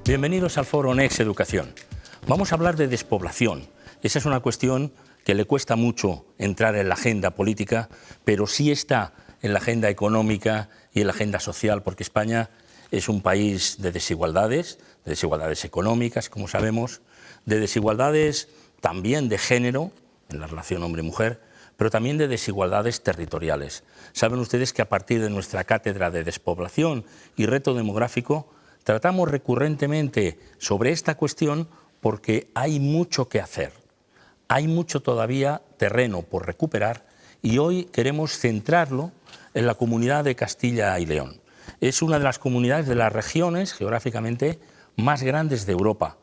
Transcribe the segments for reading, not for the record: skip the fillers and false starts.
Bienvenidos al foro Next Educación. Vamos a hablar de despoblación. Esa es una cuestión que le cuesta mucho entrar en la agenda política, pero sí está en la agenda económica y en la agenda social, porque España es un país de desigualdades económicas, como sabemos, de desigualdades también de género, en la relación hombre-mujer, pero también de desigualdades territoriales. Saben ustedes que a partir de nuestra cátedra de despoblación y reto demográfico, tratamos recurrentemente sobre esta cuestión porque hay mucho que hacer. Hay mucho todavía terreno por recuperar y hoy queremos centrarlo en la comunidad de Castilla y León. Es una de las comunidades de las regiones geográficamente más grandes de Europa,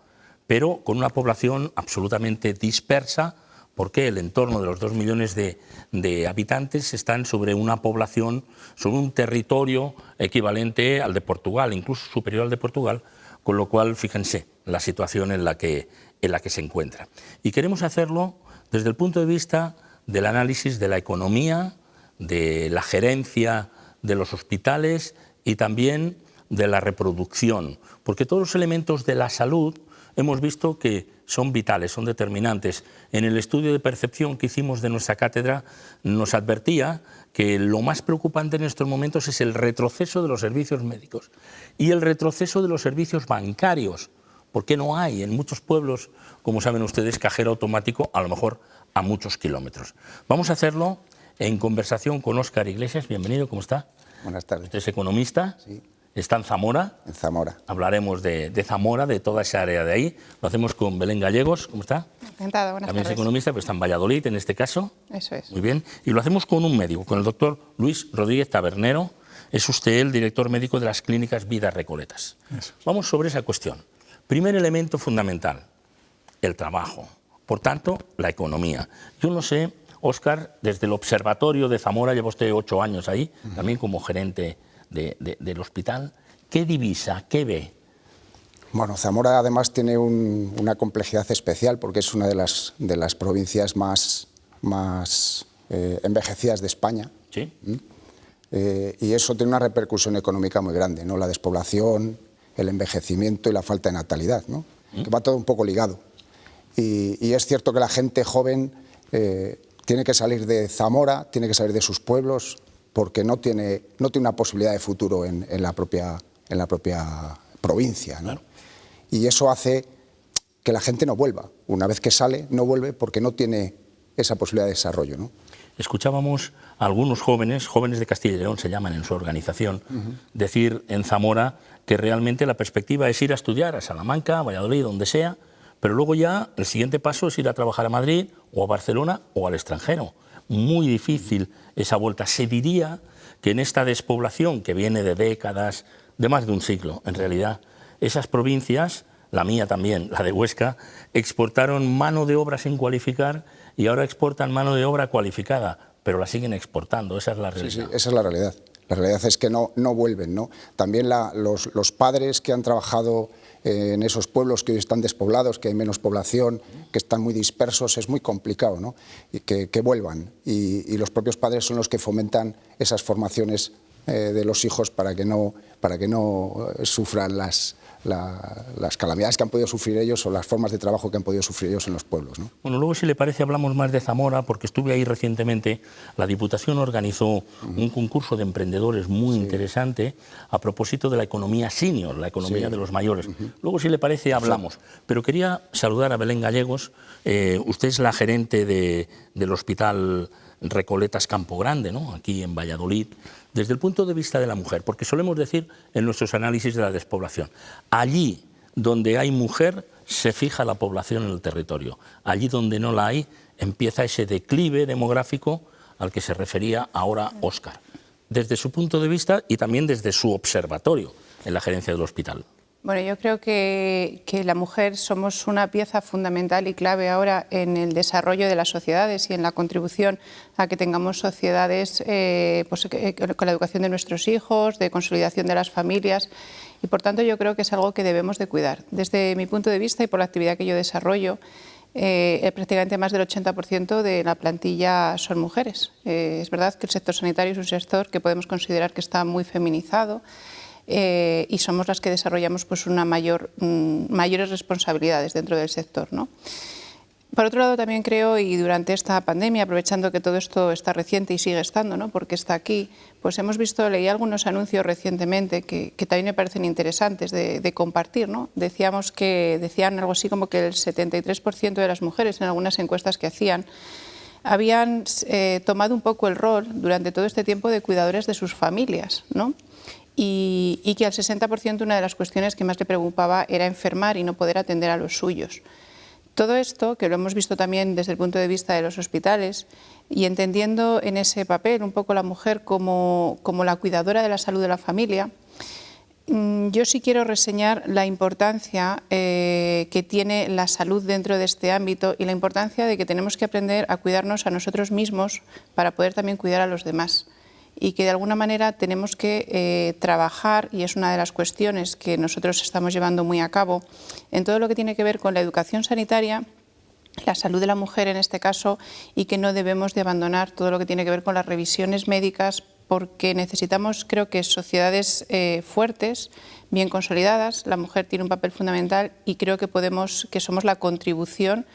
pero con una población absolutamente dispersa, porque el entorno de los 2 millones de habitantes están sobre una población, sobre un territorio equivalente al de Portugal, incluso superior al de Portugal, con lo cual, fíjense, la situación en la que se encuentra. Y queremos hacerlo desde el punto de vista del análisis de la economía, de la gerencia de los hospitales y también de la reproducción, porque todos los elementos de la salud hemos visto que son vitales, son determinantes. En el estudio de percepción que hicimos de nuestra cátedra nos advertía que lo más preocupante en estos momentos es el retroceso de los servicios médicos y el retroceso de los servicios bancarios, porque no hay en muchos pueblos, como saben ustedes, cajero automático, a lo mejor a muchos kilómetros. Vamos a hacerlo en conversación con Óscar Iglesias. Bienvenido, ¿cómo está? Buenas tardes. Usted es economista. Sí. Está en Zamora. En Zamora. Hablaremos de Zamora, de toda esa área de ahí. Lo hacemos con Belén Gallegos. ¿Cómo está? Encantada, buenas También tardes. es economista, pero está en Valladolid en este caso. Eso es. Muy bien. Y lo hacemos con un médico, con el doctor Luis Rodríguez Tabernero. Es usted el director médico de las clínicas Vidas Recoletas. Eso. Vamos sobre esa cuestión. Primer elemento fundamental, el trabajo. Por tanto, la economía. Yo no sé, Óscar, desde el observatorio de Zamora, lleva usted 8 años ahí, también como gerente del hospital. ¿Qué divisa? ¿Qué ve? Bueno, Zamora además tiene una complejidad especial porque es una de las provincias más envejecidas de España. Sí. Y eso tiene una repercusión económica muy grande, ¿no? La despoblación, el envejecimiento y la falta de natalidad, ¿no? Que va todo un poco ligado. Y es cierto que la gente joven tiene que salir de Zamora, tiene que salir de sus pueblos, porque no tiene una posibilidad de futuro en la propia provincia, ¿no? Claro. Y eso hace que la gente no vuelva. Una vez que sale, no vuelve porque no tiene esa posibilidad de desarrollo, ¿no? Escuchábamos a algunos jóvenes de Castilla y León, se llaman en su organización, decir en Zamora que realmente la perspectiva es ir a estudiar a Salamanca, a Valladolid, donde sea, pero luego ya el siguiente paso es ir a trabajar a Madrid o a Barcelona o al extranjero. Muy difícil esa vuelta. Se diría que en esta despoblación que viene de décadas, de más de un siglo, en realidad, esas provincias, la mía también, la de Huesca, exportaron mano de obra sin cualificar y ahora exportan mano de obra cualificada, pero la siguen exportando. Esa es la realidad. Sí, esa es la realidad. La realidad es que no vuelven, ¿no? También los padres que han trabajado en esos pueblos que hoy están despoblados, que hay menos población, que están muy dispersos, es muy complicado, ¿no? Y que vuelvan. Y los propios padres son los que fomentan esas formaciones de los hijos para que no sufran las calamidades que han podido sufrir ellos o las formas de trabajo que han podido sufrir ellos en los pueblos, ¿no? Bueno, luego si le parece hablamos más de Zamora, porque estuve ahí recientemente. La Diputación organizó un concurso de emprendedores muy interesante a propósito de la economía senior, la economía de los mayores. Luego si le parece hablamos, pero quería saludar a Belén Gallegos. Usted es la gerente del Hospital Recoletas Campo Grande, ¿no? Aquí en Valladolid, desde el punto de vista de la mujer, porque solemos decir en nuestros análisis de la despoblación, allí donde hay mujer se fija la población en el territorio, allí donde no la hay empieza ese declive demográfico al que se refería ahora Óscar, desde su punto de vista y también desde su observatorio en la gerencia del hospital. Bueno, yo creo que la mujer somos una pieza fundamental y clave ahora en el desarrollo de las sociedades y en la contribución a que tengamos sociedades con la educación de nuestros hijos, de consolidación de las familias, y por tanto yo creo que es algo que debemos de cuidar. Desde mi punto de vista y por la actividad que yo desarrollo, prácticamente más del 80% de la plantilla son mujeres. Es verdad que el sector sanitario es un sector que podemos considerar que está muy feminizado, y somos las que desarrollamos pues mayores responsabilidades dentro del sector, ¿no? Por otro lado, también creo, y durante esta pandemia, aprovechando que todo esto está reciente y sigue estando, ¿no?, porque está aquí, pues hemos visto, leí algunos anuncios recientemente que también me parecen interesantes de compartir, ¿no? Decían algo así como que el 73% de las mujeres, en algunas encuestas que hacían, habían tomado un poco el rol durante todo este tiempo de cuidadores de sus familias, ¿no? Y que al 60% una de las cuestiones que más le preocupaba era enfermar y no poder atender a los suyos. Todo esto, que lo hemos visto también desde el punto de vista de los hospitales, y entendiendo en ese papel un poco la mujer como la cuidadora de la salud de la familia, yo sí quiero reseñar la importancia que tiene la salud dentro de este ámbito y la importancia de que tenemos que aprender a cuidarnos a nosotros mismos para poder también cuidar a los demás. Y que de alguna manera tenemos que trabajar, y es una de las cuestiones que nosotros estamos llevando muy a cabo, en todo lo que tiene que ver con la educación sanitaria, la salud de la mujer en este caso, y que no debemos de abandonar todo lo que tiene que ver con las revisiones médicas, porque necesitamos, creo que, sociedades fuertes, bien consolidadas. La mujer tiene un papel fundamental y creo que somos la contribución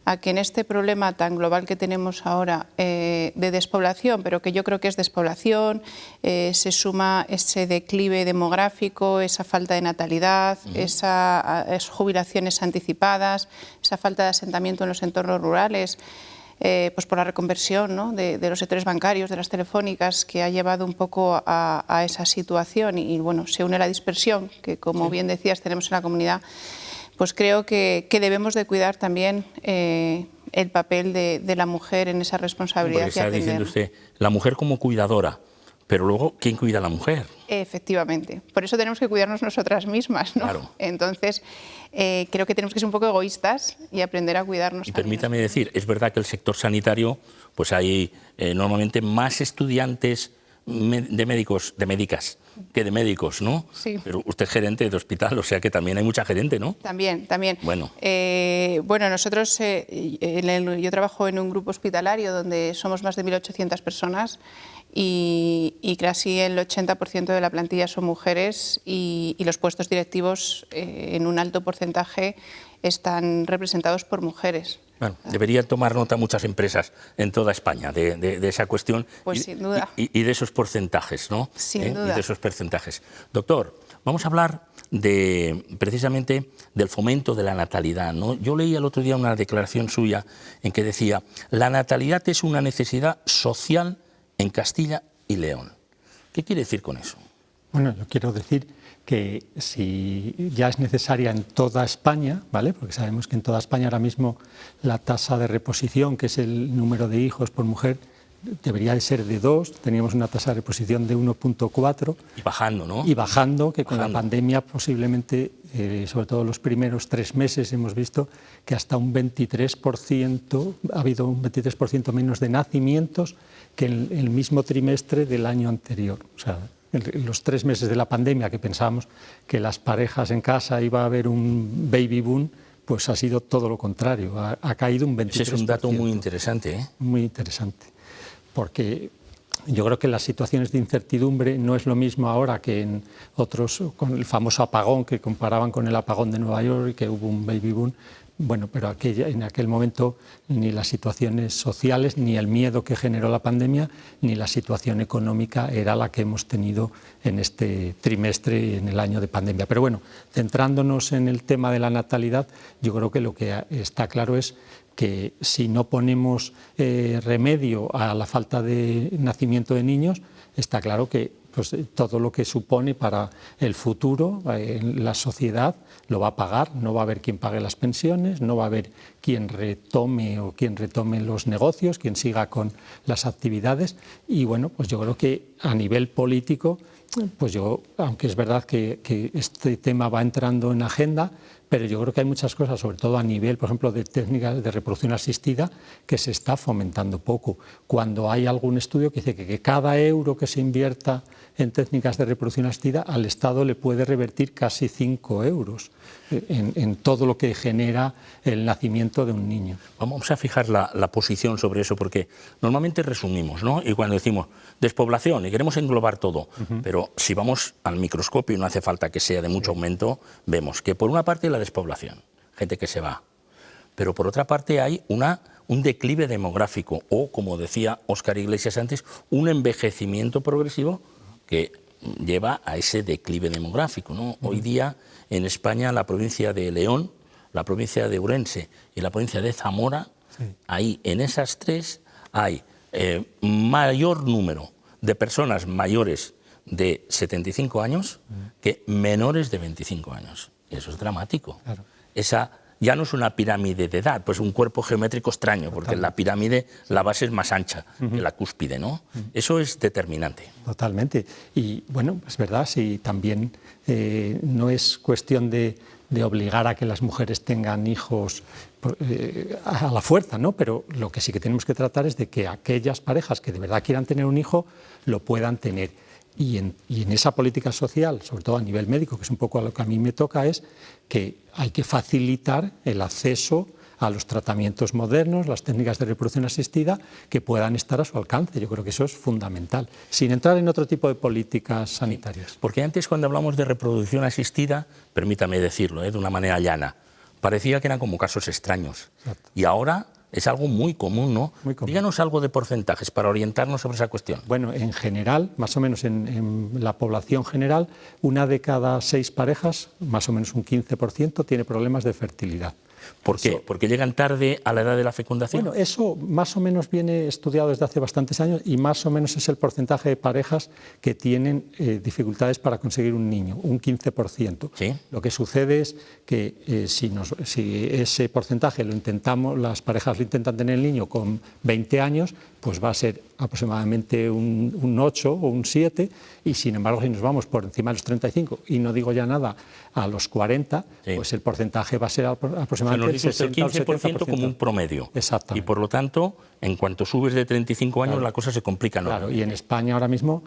a que en este problema tan global que tenemos ahora de despoblación, pero que yo creo que es despoblación, se suma ese declive demográfico, esa falta de natalidad, esas jubilaciones anticipadas, esa falta de asentamiento en los entornos rurales, pues por la reconversión, ¿no?, de los sectores bancarios, de las telefónicas, que ha llevado un poco a esa situación, y bueno, se une la dispersión que, como bien decías, tenemos en la comunidad. Pues creo que debemos de cuidar también el papel de la mujer en esa responsabilidad. Porque está diciendo usted, la mujer como cuidadora, pero luego, ¿quién cuida a la mujer? Efectivamente. Por eso tenemos que cuidarnos nosotras mismas, ¿no? Claro. Entonces, creo que tenemos que ser un poco egoístas y aprender a cuidarnos. Y permítame decir, es verdad que el sector sanitario, pues hay normalmente más estudiantes de médicas que de médicos, ¿no? Sí. Pero usted es gerente de hospital, o sea que también hay mucha gerente, ¿no? También. Bueno. Bueno, nosotros, yo trabajo en un grupo hospitalario donde somos más de 1.800 personas y casi el 80% de la plantilla son mujeres, y los puestos directivos en un alto porcentaje están representados por mujeres. Bueno, deberían tomar nota muchas empresas en toda España de esa cuestión. Pues sin duda. Y de esos porcentajes, ¿no? Sin duda. Y de esos porcentajes. Doctor, vamos a hablar precisamente del fomento de la natalidad, ¿no? Yo leí el otro día una declaración suya en que decía: la natalidad es una necesidad social en Castilla y León. ¿Qué quiere decir con eso? Bueno, yo quiero decir que si ya es necesaria en toda España, ¿vale?, porque sabemos que en toda España ahora mismo la tasa de reposición, que es el número de hijos por mujer, debería de ser de 2, teníamos una tasa de reposición de 1,4. Y bajando, ¿no? Y bajando, que con la pandemia posiblemente, sobre todo los primeros 3 meses, hemos visto que hasta un 23%, ha habido un 23% menos de nacimientos que en el mismo trimestre del año anterior. O sea, en los 3 meses de la pandemia, que pensábamos que las parejas en casa iba a haber un baby boom, pues ha sido todo lo contrario, ha caído un 23%. Ese es un dato muy interesante, ¿eh? Muy interesante, porque yo creo que las situaciones de incertidumbre no es lo mismo ahora que en otros, con el famoso apagón, que comparaban con el apagón de Nueva York y que hubo un baby boom. Bueno, pero en aquel momento ni las situaciones sociales, ni el miedo que generó la pandemia, ni la situación económica era la que hemos tenido en este trimestre, en el año de pandemia. Pero bueno, centrándonos en el tema de la natalidad, yo creo que lo que está claro es que si no ponemos remedio a la falta de nacimiento de niños, está claro que pues todo lo que supone para el futuro, la sociedad lo va a pagar, no va a haber quien pague las pensiones, no va a haber quien retome los negocios, quien siga con las actividades. Y bueno, pues yo creo que a nivel político, pues aunque es verdad que este tema va entrando en agenda, pero yo creo que hay muchas cosas, sobre todo a nivel, por ejemplo, de técnicas de reproducción asistida, que se está fomentando poco. Cuando hay algún estudio que dice que cada euro que se invierta en técnicas de reproducción asistida, al Estado le puede revertir casi 5 euros en todo lo que genera el nacimiento nacimiento de un niño. Vamos a fijar la posición sobre eso, porque normalmente resumimos, ¿no? Y cuando decimos despoblación y queremos englobar todo, pero si vamos al microscopio, y no hace falta que sea de mucho aumento, vemos que por una parte la despoblación, gente que se va, pero por otra parte hay un declive demográfico o, como decía Óscar Iglesias antes, un envejecimiento progresivo que lleva a ese declive demográfico, ¿no? Hoy día en España la provincia de León, la provincia de Ourense y la provincia de Zamora, ahí en esas tres hay mayor número de personas mayores de 75 años que menores de 25 años. Y eso es dramático. Claro. Esa ya no es una pirámide de edad, pues un cuerpo geométrico extraño, porque en la pirámide la base es más ancha que la cúspide, ¿no? Eso es determinante. Totalmente. Y bueno, es verdad, sí, también no es cuestión de obligar a que las mujeres tengan hijos a la fuerza, ¿no? Pero lo que sí que tenemos que tratar es de que aquellas parejas que de verdad quieran tener un hijo lo puedan tener. Y en esa política social, sobre todo a nivel médico, que es un poco a lo que a mí me toca, es que hay que facilitar el acceso a los tratamientos modernos, las técnicas de reproducción asistida, que puedan estar a su alcance. Yo creo que eso es fundamental, sin entrar en otro tipo de políticas sanitarias. Porque antes, cuando hablamos de reproducción asistida, permítame decirlo, de una manera llana, parecía que eran como casos extraños. Exacto. Y ahora es algo muy común, ¿no? Muy común. Díganos algo de porcentajes para orientarnos sobre esa cuestión. Bueno, en general, más o menos en la población general, 1 de cada 6 parejas, más o menos un 15%, tiene problemas de fertilidad. ¿Por qué? ¿Porque llegan tarde a la edad de la fecundación? Bueno, eso más o menos viene estudiado desde hace bastantes años y más o menos es el porcentaje de parejas que tienen dificultades para conseguir un niño, un 15%. ¿Sí? Lo que sucede es que si ese porcentaje lo intentamos, las parejas lo intentan tener el niño con 20 años, pues va a ser aproximadamente un 8 o un 7, y sin embargo si nos vamos por encima de los 35 y no digo ya nada a los 40, pues el porcentaje va a ser aproximadamente el 60 el 15% como un promedio. Exactamente. Y por lo tanto, en cuanto subes de 35 años, la cosa se complica. Claro, y en España ahora mismo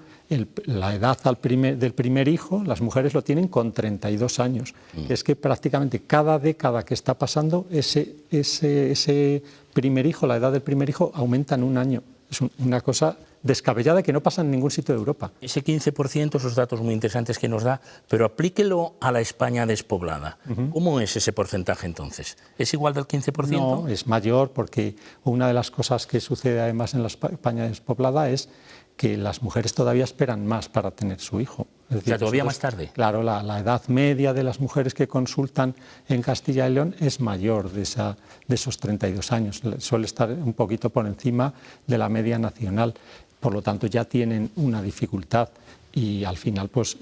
la edad del primer hijo, las mujeres lo tienen con 32 años. Es que prácticamente cada década que está pasando, ese primer hijo, la edad del primer hijo, aumenta en un año. Es una cosa descabellada que no pasa en ningún sitio de Europa. Ese 15%, esos datos muy interesantes que nos da, pero aplíquelo a la España despoblada. ¿Cómo es ese porcentaje entonces? ¿Es igual del 15%? No, es mayor, porque una de las cosas que sucede además en la España despoblada es que las mujeres todavía esperan más para tener su hijo. Es decir, o sea, todavía más tarde. Claro, la edad media de las mujeres que consultan en Castilla y León es mayor de esos 32 años. Suele estar un poquito por encima de la media nacional. Por lo tanto, ya tienen una dificultad. Y al final, pues,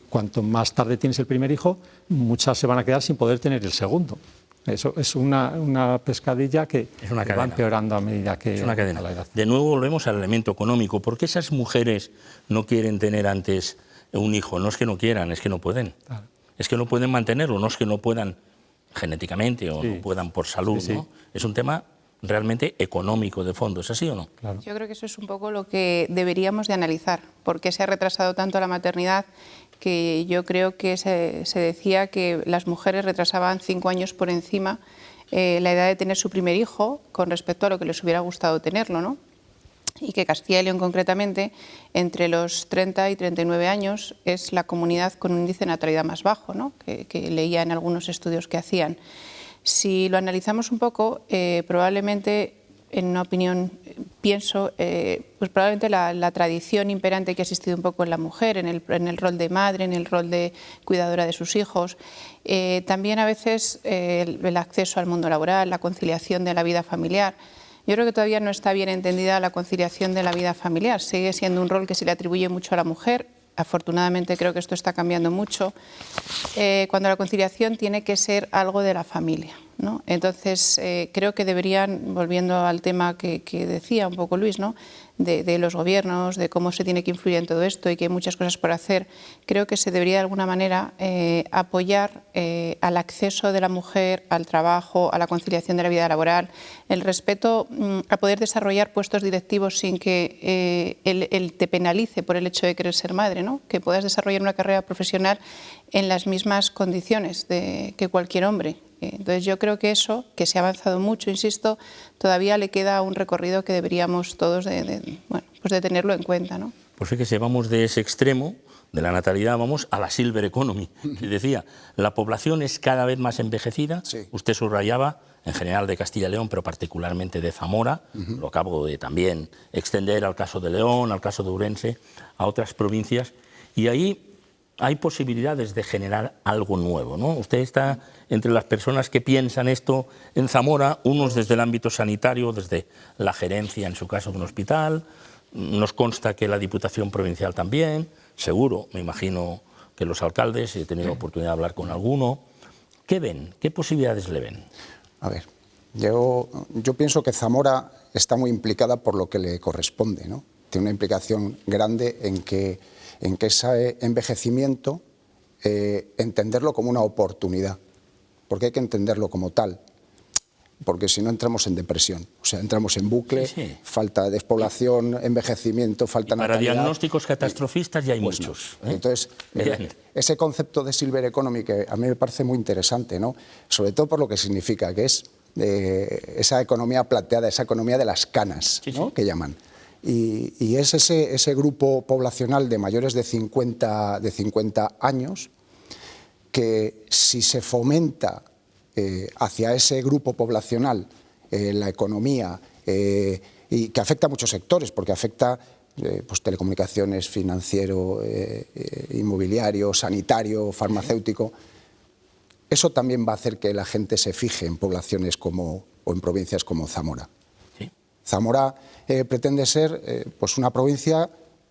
cuanto más tarde tienes el primer hijo, muchas se van a quedar sin poder tener el segundo. Eso es una pescadilla que va empeorando a medida que es una cadena. La edad. De nuevo volvemos al elemento económico. ¿Por qué esas mujeres no quieren tener antes un hijo? No es que no quieran, es que no pueden. Claro. Es que no pueden mantenerlo, no es que no puedan genéticamente o no puedan por salud. Sí, sí. ¿No? Es un tema realmente económico de fondo, ¿es así o no? Claro. Yo creo que eso es un poco lo que deberíamos de analizar. ¿Por qué se ha retrasado tanto la maternidad? Que yo creo que se decía que las mujeres retrasaban 5 años por encima la edad de tener su primer hijo con respecto a lo que les hubiera gustado tenerlo, ¿no? Y que Castilla y León concretamente, entre los 30 y 39 años, es la comunidad con un índice de natalidad más bajo, ¿no? que leía en algunos estudios que hacían. Si lo analizamos un poco, probablemente, en una opinión, pienso, pues probablemente la tradición imperante que ha existido un poco en la mujer, en el rol de madre, en el rol de cuidadora de sus hijos, también a veces el acceso al mundo laboral, la conciliación de la vida familiar. Yo creo que todavía no está bien entendida la conciliación de la vida familiar, sigue siendo un rol que se le atribuye mucho a la mujer. Afortunadamente creo que esto está cambiando mucho, cuando la conciliación tiene que ser algo de la familia, ¿no? Entonces creo que deberían, volviendo al tema que decía un poco Luis, ¿no? de los gobiernos, de cómo se tiene que influir en todo esto y que hay muchas cosas por hacer, creo que se debería de alguna manera apoyar al acceso de la mujer al trabajo, a la conciliación de la vida laboral, el respeto a poder desarrollar puestos directivos sin que él te penalice por el hecho de querer ser madre, ¿no? Que puedas desarrollar una carrera profesional en las mismas condiciones que cualquier hombre. Entonces yo creo que eso, que se ha avanzado mucho, insisto, todavía le queda un recorrido que deberíamos todos de tenerlo en cuenta, ¿no? Pues fíjese, vamos de ese extremo, de la natalidad, vamos a la silver economy. Que decía, la población es cada vez más envejecida. Sí. Usted subrayaba, en general de Castilla y León, pero particularmente de Zamora. Lo acabo de también extender al caso de León, al caso de Ourense, a otras provincias. Y ahí hay posibilidades de generar algo nuevo, ¿no? Usted está entre las personas que piensan esto en Zamora, unos desde el ámbito sanitario, desde la gerencia, en su caso, de un hospital. Nos consta que la Diputación Provincial también, seguro, me imagino que los alcaldes, he tenido oportunidad de hablar con alguno. ¿Qué ven? ¿Qué posibilidades le ven? A ver, yo pienso que Zamora está muy implicada por lo que le corresponde, ¿no? Tiene una implicación grande en que ese envejecimiento, entenderlo como una oportunidad, porque hay que entenderlo como tal, porque si no entramos en depresión, o sea, entramos en bucle, sí. falta de despoblación, envejecimiento, falta Para natalidad. diagnósticos catastrofistas ya hay Pues muchos. no. Entonces, ese concepto de silver economy que a mí me parece muy interesante, ¿no? Sobre todo por lo que significa, que es esa economía plateada, esa economía de las canas, sí, ¿no? sí. Que llaman. Y es ese grupo poblacional de mayores de 50 años que, si se fomenta hacia ese grupo poblacional la economía, y que afecta a muchos sectores, porque afecta pues, telecomunicaciones, financiero, inmobiliario, sanitario, farmacéutico, eso también va a hacer que la gente se fije en poblaciones o en provincias como Zamora. Sí. Zamora pretende ser pues una provincia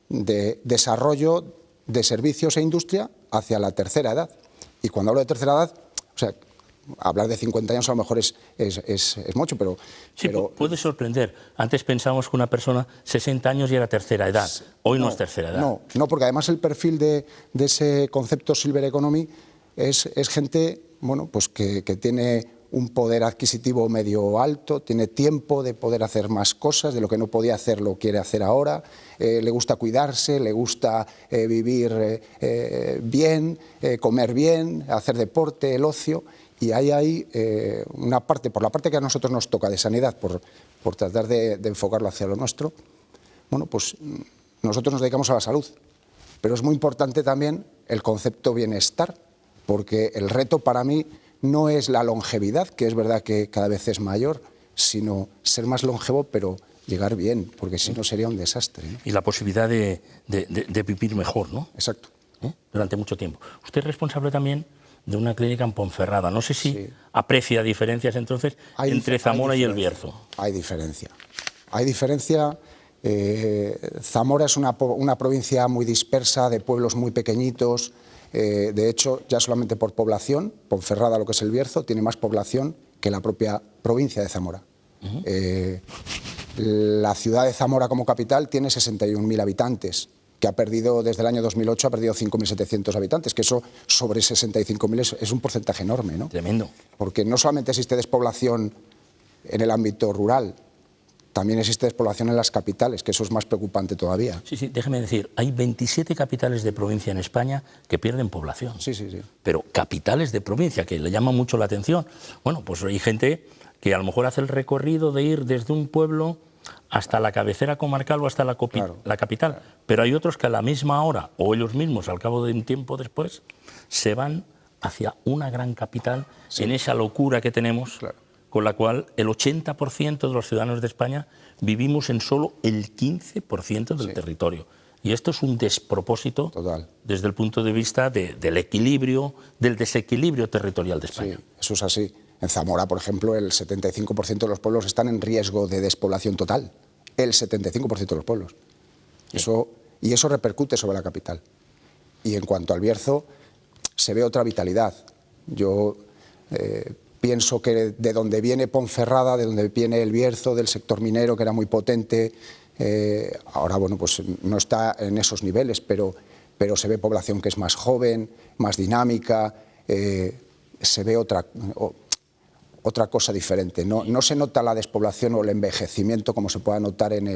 de desarrollo de servicios e industria hacia la tercera edad. Y cuando hablo de tercera edad, o sea, hablar de 50 años a lo mejor es mucho, pero... Sí, pero puede sorprender. Antes pensábamos que una persona 60 años ya era tercera edad. Hoy no es tercera edad. No, porque además el perfil de ese concepto silver economy es gente, bueno, pues que tiene un poder adquisitivo medio alto, tiene tiempo de poder hacer más cosas, de lo que no podía hacer lo quiere hacer ahora, le gusta cuidarse, le gusta vivir bien, comer bien, hacer deporte, el ocio. Y hay una parte, por la parte que a nosotros nos toca de sanidad, por tratar de enfocarlo hacia lo nuestro, bueno, pues nosotros nos dedicamos a la salud, pero es muy importante también el concepto bienestar, porque el reto para mí no es la longevidad, que es verdad que cada vez es mayor, sino ser más longevo, pero llegar bien, porque si no sería un desastre, ¿no? Y la posibilidad de vivir mejor, ¿no? Exacto. Durante mucho tiempo. Usted es responsable también de una clínica en Ponferrada. No sé si aprecia diferencias entonces entre Zamora y El Bierzo. Hay diferencia. Hay diferencia. Zamora es una provincia muy dispersa, de pueblos muy pequeñitos. De hecho, ya solamente por población, Ponferrada, lo que es El Bierzo, tiene más población que la propia provincia de Zamora. La ciudad de Zamora como capital tiene 61.000 habitantes, que ha perdido, desde el año 2008, ha perdido 5.700 habitantes, que eso sobre 65.000 es un porcentaje enorme, ¿no? Tremendo. Porque no solamente existe despoblación en el ámbito rural, también existe despoblación en las capitales, que eso es más preocupante todavía. Sí, déjeme decir, hay 27 capitales de provincia en España que pierden población. Sí. Pero capitales de provincia, que le llama mucho la atención. Bueno, pues hay gente que a lo mejor hace el recorrido de ir desde un pueblo hasta la cabecera comarcal o hasta la capital. Pero hay otros que a la misma hora, o ellos mismos al cabo de un tiempo después, se van hacia una gran capital en esa locura que tenemos, con la cual el 80% de los ciudadanos de España vivimos en solo el 15% del territorio. Y esto es un despropósito desde el punto de vista del equilibrio, del desequilibrio territorial de España. Sí, eso es así. En Zamora, por ejemplo, el 75% de los pueblos están en riesgo de despoblación total. El 75% de los pueblos. Y eso repercute sobre la capital. Y en cuanto al Bierzo, se ve otra vitalidad. Yo pienso que de donde viene Ponferrada, de donde viene El Bierzo, del sector minero, que era muy potente, ahora bueno, pues no está en esos niveles, pero se ve población que es más joven, más dinámica, se ve otra cosa diferente. No se nota la despoblación o el envejecimiento como se pueda notar en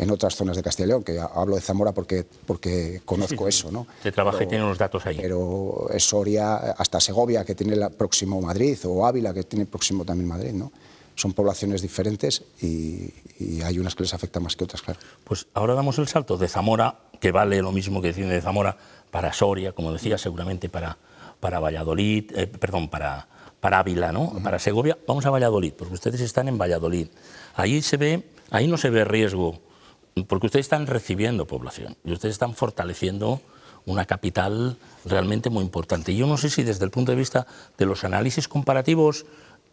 en otras zonas de Castilla y León, que hablo de Zamora porque conozco eso, ¿no? Se trabaja y tiene los datos ahí. Pero es Soria, hasta Segovia, que tiene el próximo Madrid, o Ávila, que tiene próximo también Madrid, ¿no? Son poblaciones diferentes y hay unas que les afectan más que otras, claro. Pues ahora damos el salto de Zamora, que vale lo mismo que tiene de Zamora, para Soria, como decía, seguramente para Valladolid, para Ávila, ¿no? Para Segovia. Vamos a Valladolid, porque ustedes están en Valladolid. Ahí no se ve riesgo, porque ustedes están recibiendo población y ustedes están fortaleciendo una capital realmente muy importante. Yo no sé si desde el punto de vista de los análisis comparativos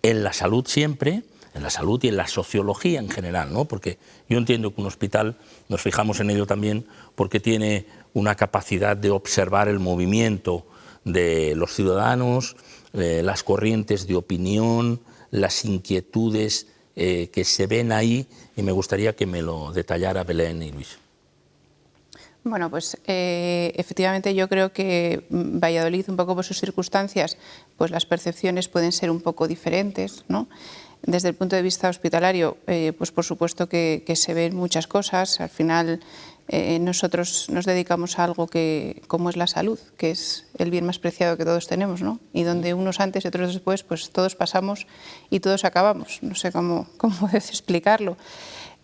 en la salud siempre, en la salud y en la sociología en general, ¿no? Porque yo entiendo que un hospital, nos fijamos en ello también, porque tiene una capacidad de observar el movimiento de los ciudadanos, las corrientes de opinión, las inquietudes que se ven ahí, y me gustaría que me lo detallara Belén y Luis. Bueno, pues efectivamente yo creo que Valladolid, un poco por sus circunstancias, pues las percepciones pueden ser un poco diferentes, ¿no? Desde el punto de vista hospitalario, pues por supuesto que se ven muchas cosas. Al final nosotros nos dedicamos a algo como es la salud, que es el bien más preciado que todos tenemos, ¿no? Y donde unos antes y otros después, pues todos pasamos y todos acabamos. No sé cómo explicarlo.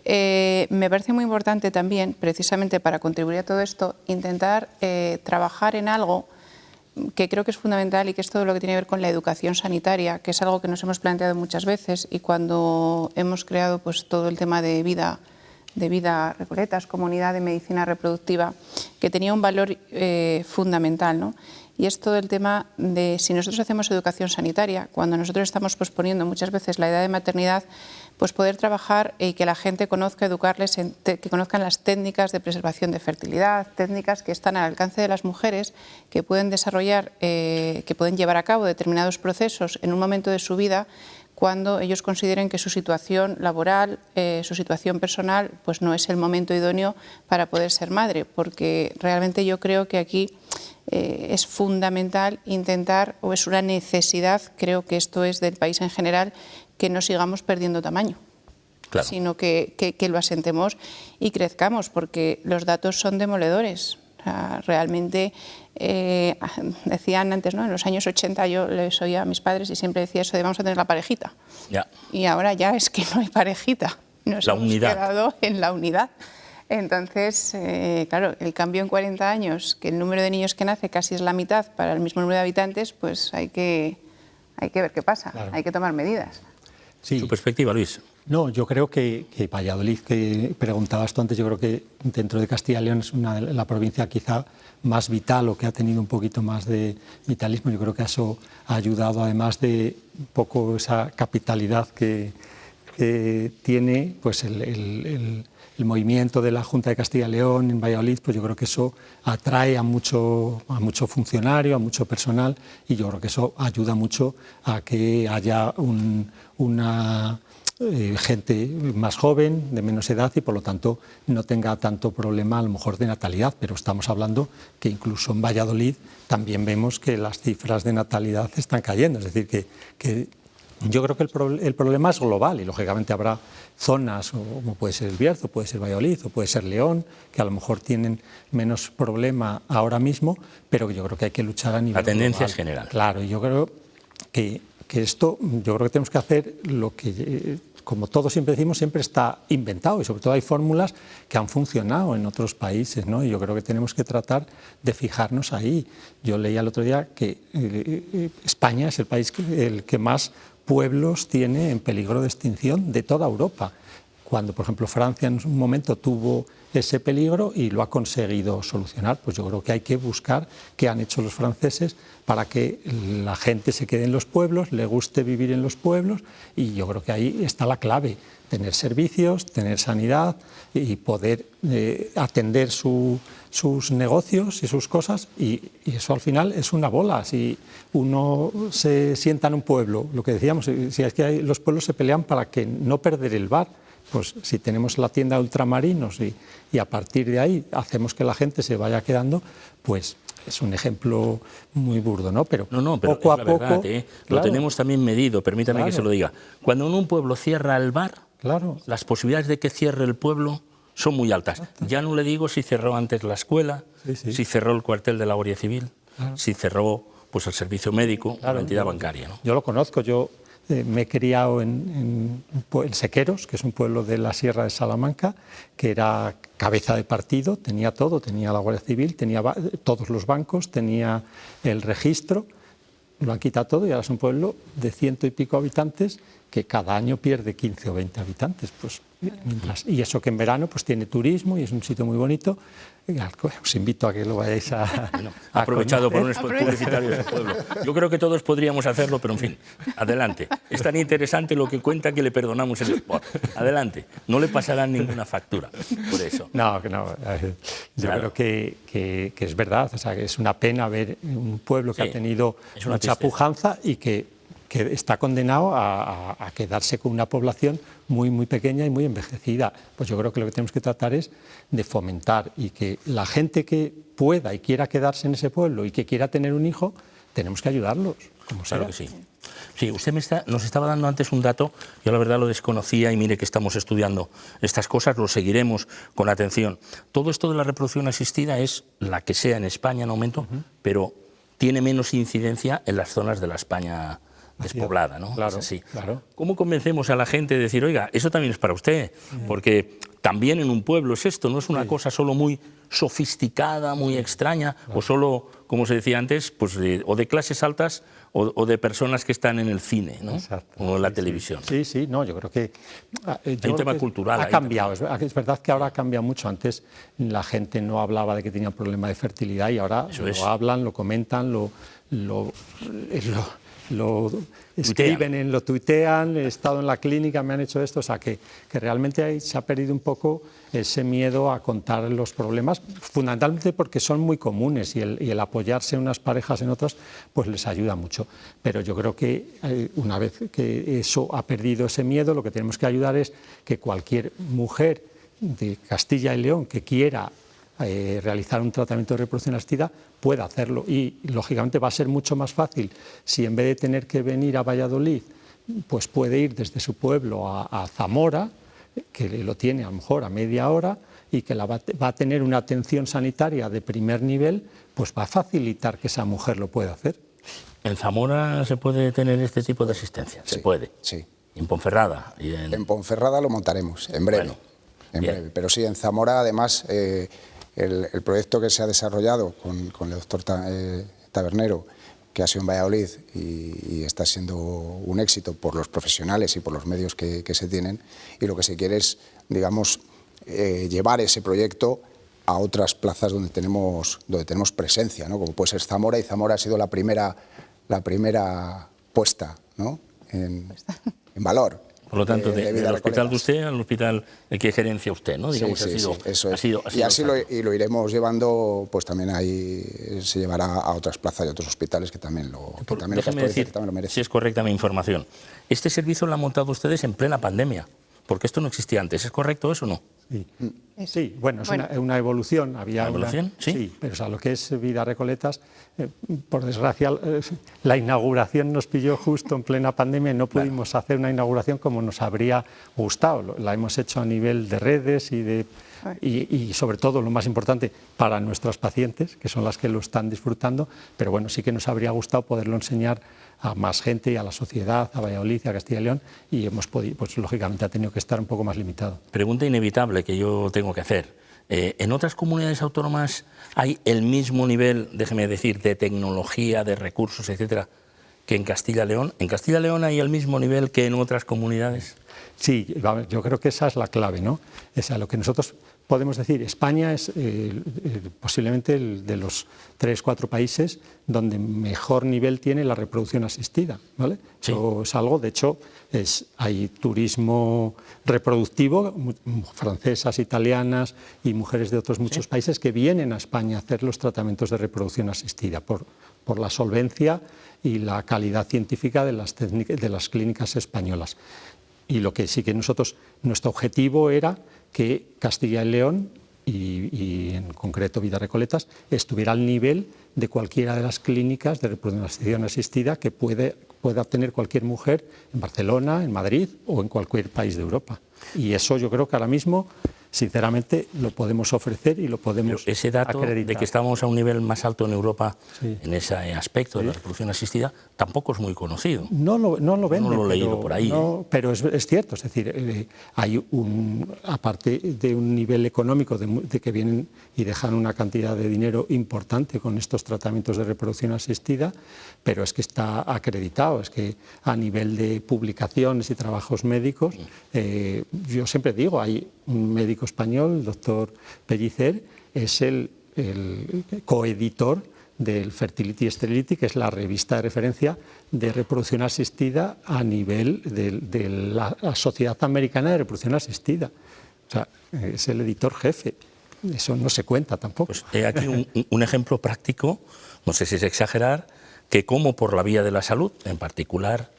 Me parece muy importante también, precisamente para contribuir a todo esto, intentar trabajar en algo que creo que es fundamental y que es todo lo que tiene que ver con la educación sanitaria, que es algo que nos hemos planteado muchas veces, y cuando hemos creado pues todo el tema de Vida Recoletas, comunidad de medicina reproductiva, que tenía un valor fundamental, ¿no? Y es todo el tema de, si nosotros hacemos educación sanitaria, cuando nosotros estamos posponiendo muchas veces la edad de maternidad, pues poder trabajar y que la gente conozca, educarles, que conozcan las técnicas de preservación de fertilidad, técnicas que están al alcance de las mujeres, que pueden desarrollar, que pueden llevar a cabo determinados procesos en un momento de su vida cuando ellos consideren que su situación laboral, su situación personal, pues no es el momento idóneo para poder ser madre, porque realmente yo creo que aquí es fundamental intentar, o es una necesidad, creo que esto es del país en general, que no sigamos perdiendo tamaño, claro, sino que lo asentemos y crezcamos, porque los datos son demoledores. O sea, realmente, decían antes, ¿no? En los años 80 yo les oía a mis padres y siempre decía eso de vamos a tener la parejita. Ya. Y ahora ya es que no hay parejita, nos hemos quedado en la unidad. Entonces, claro, el cambio en 40 años, que el número de niños que nace casi es la mitad para el mismo número de habitantes, pues hay que ver qué pasa, claro, hay que tomar medidas. Sí. ¿Su perspectiva, Luis? No, yo creo que Valladolid, que preguntabas tú antes, yo creo que dentro de Castilla y León es la provincia quizá más vital o que ha tenido un poquito más de vitalismo. Yo creo que eso ha ayudado, además de un poco esa capitalidad que tiene pues el movimiento de la Junta de Castilla y León en Valladolid, pues yo creo que eso atrae a mucho funcionario, a mucho personal, y yo creo que eso ayuda mucho a que haya una gente más joven, de menos edad, y por lo tanto no tenga tanto problema a lo mejor de natalidad, pero estamos hablando que incluso en Valladolid también vemos que las cifras de natalidad están cayendo, es decir, que yo creo que el problema es global y lógicamente habrá zonas, como puede ser el Bierzo, puede ser Valladolid o puede ser León, que a lo mejor tienen menos problema ahora mismo, pero yo creo que hay que luchar a nivel global. La tendencia es general. Claro, yo creo que esto, yo creo que tenemos que hacer lo que, como todos siempre decimos, siempre está inventado, y sobre todo hay fórmulas que han funcionado en otros países, ¿no? Y yo creo que tenemos que tratar de fijarnos ahí. Yo leía el otro día que España es el país el que más pueblos tiene en peligro de extinción de toda Europa, cuando por ejemplo Francia en un momento tuvo ese peligro y lo ha conseguido solucionar. Pues yo creo que hay que buscar qué han hecho los franceses para que la gente se quede en los pueblos, le guste vivir en los pueblos, y yo creo que ahí está la clave, tener servicios, tener sanidad y poder atender sus negocios y sus cosas, y eso al final es una bola. Si uno se sienta en un pueblo, lo que decíamos, si es que los pueblos se pelean para que no perder el bar, pues si tenemos la tienda de ultramarinos y a partir de ahí hacemos que la gente se vaya quedando, pues es un ejemplo muy burdo, ¿no? Pero poco a poco... Verdad, claro, lo tenemos también medido, permítame que se lo diga. Cuando en un pueblo cierra el bar, las posibilidades de que cierre el pueblo son muy altas. Ya no le digo si cerró antes la escuela, si cerró el cuartel de la Guardia Civil, si cerró pues el servicio médico, la entidad bancaria, ¿no? Yo lo conozco, yo me he criado en Sequeros, que es un pueblo de la Sierra de Salamanca, que era cabeza de partido, tenía todo, tenía la Guardia Civil, tenía todos los bancos, tenía el registro, lo han quitado todo y ahora es un pueblo de 100 y pico habitantes que cada año pierde 15 o 20 habitantes. Pues, y eso que en verano pues tiene turismo y es un sitio muy bonito. Os invito a que lo vayáis a... Bueno, aprovechado por un spot publicitario de ese pueblo. Yo creo que todos podríamos hacerlo, pero en fin, adelante. Es tan interesante lo que cuenta que le perdonamos el spot. Adelante, no le pasarán ninguna factura por eso. No. Yo creo que es verdad, o sea, que es una pena ver un pueblo que ha tenido mucha pujanza y que está condenado a quedarse con una población muy, muy pequeña y muy envejecida. Pues yo creo que lo que tenemos que tratar es de fomentar y que la gente que pueda y quiera quedarse en ese pueblo y que quiera tener un hijo, tenemos que ayudarlos, como sea. Claro que sí. Sí, usted nos estaba dando antes un dato, yo la verdad lo desconocía y mire que estamos estudiando estas cosas, lo seguiremos con atención. Todo esto de la reproducción asistida es la que sea en España en aumento, pero tiene menos incidencia en las zonas de la España despoblada, ¿no? Claro, es así. Claro. ¿Cómo convencemos a la gente de decir, oiga, eso también es para usted? Porque también en un pueblo es esto, no es una cosa solo muy sofisticada, muy extraña, o solo, como se decía antes, pues o de clases altas o de personas que están en el cine, ¿no? O en la televisión. Sí, no, yo creo que... Hay un tema cultural. Ha cambiado, es verdad que ahora ha cambiado mucho. Antes la gente no hablaba de que tenía un problema de fertilidad y ahora lo hablan, lo comentan, lo escriben, lo tuitean, he estado en la clínica, me han hecho esto, o sea que realmente ahí se ha perdido un poco ese miedo a contar los problemas, fundamentalmente porque son muy comunes y el apoyarse unas parejas en otras pues les ayuda mucho. Pero yo creo que una vez que eso ha perdido ese miedo, lo que tenemos que ayudar es que cualquier mujer de Castilla y León que quiera realizar un tratamiento de reproducción asistida pueda hacerlo y lógicamente va a ser mucho más fácil si en vez de tener que venir a Valladolid pues puede ir desde su pueblo a Zamora, que lo tiene a lo mejor a media hora y que va a tener una atención sanitaria de primer nivel, pues va a facilitar que esa mujer lo pueda hacer. ¿En Zamora se puede tener este tipo de asistencia? Sí, se puede. Sí. ¿Y en Ponferrada? En Ponferrada lo montaremos en breve. Bueno, en breve. Pero sí, en Zamora además... El proyecto que se ha desarrollado con el doctor Tabernero, que ha sido en Valladolid y está siendo un éxito por los profesionales y por los medios que se tienen, y lo que se quiere es, digamos, llevar ese proyecto a otras plazas donde tenemos presencia, ¿no? Como puede ser Zamora, y Zamora ha sido la primera puesta, ¿no? en valor. Por lo tanto, del hospital de usted al hospital que gerencia usted, ¿no? Digamos, sí, eso es. Y así lo iremos llevando, pues también ahí se llevará a otras plazas y otros hospitales que también lo merecen. Si es correcta mi información. Este servicio lo han montado ustedes en plena pandemia, porque esto no existía antes. ¿Es correcto eso o no? Sí, bueno, es una evolución. ¿Una evolución? Sí, pero o sea, lo que es Vida Recoletas, por desgracia, la inauguración nos pilló justo en plena pandemia y no pudimos hacer una inauguración como nos habría gustado. La hemos hecho a nivel de redes y sobre todo, lo más importante, para nuestras pacientes, que son las que lo están disfrutando, pero bueno, sí que nos habría gustado poderlo enseñar a más gente y a la sociedad, a Valladolid y a Castilla y León, y hemos podido, pues lógicamente ha tenido que estar un poco más limitado. Pregunta inevitable que yo tengo que hacer. ¿En otras comunidades autónomas hay el mismo nivel, déjeme decir, de tecnología, de recursos, etcétera, que en Castilla y León? ¿En Castilla y León hay el mismo nivel que en otras comunidades? Sí, yo creo que esa es la clave, ¿no? Esa, lo que nosotros podemos decir, España es posiblemente el de los 3-4 países donde mejor nivel tiene la reproducción asistida, ¿vale? Sí. Eso es algo, de hecho, hay turismo reproductivo, francesas, italianas y mujeres de otros muchos países que vienen a España a hacer los tratamientos de reproducción asistida por la solvencia y la calidad científica de las clínicas españolas. Y lo que sí que nuestro objetivo era que Castilla y León y en concreto Vida Recoletas estuviera al nivel de cualquiera de las clínicas de reproducción asistida que pueda tener cualquier mujer en Barcelona, en Madrid o en cualquier país de Europa. Y eso yo creo que ahora mismo sinceramente lo podemos ofrecer y lo podemos Pero ese dato acreditar. de que estamos a un nivel más alto en Europa Sí. en ese aspecto de la reproducción asistida tampoco es muy conocido. No lo venden, no lo he leído pero, por ahí. no, pero es cierto, es decir, hay aparte de un nivel económico de que vienen y dejan una cantidad de dinero importante con estos tratamientos de reproducción asistida, pero es que está acreditado, es que a nivel de publicaciones y trabajos médicos, yo siempre digo, hay un médico español, el doctor Pellicer, es el coeditor del Fertility Sterility, que es la revista de referencia de reproducción asistida a nivel de la Sociedad Americana de Reproducción Asistida. O sea, es el editor jefe. Eso no se cuenta tampoco. Pues he aquí un ejemplo práctico, no sé si es exagerar, que como por la vía de la salud, en particular,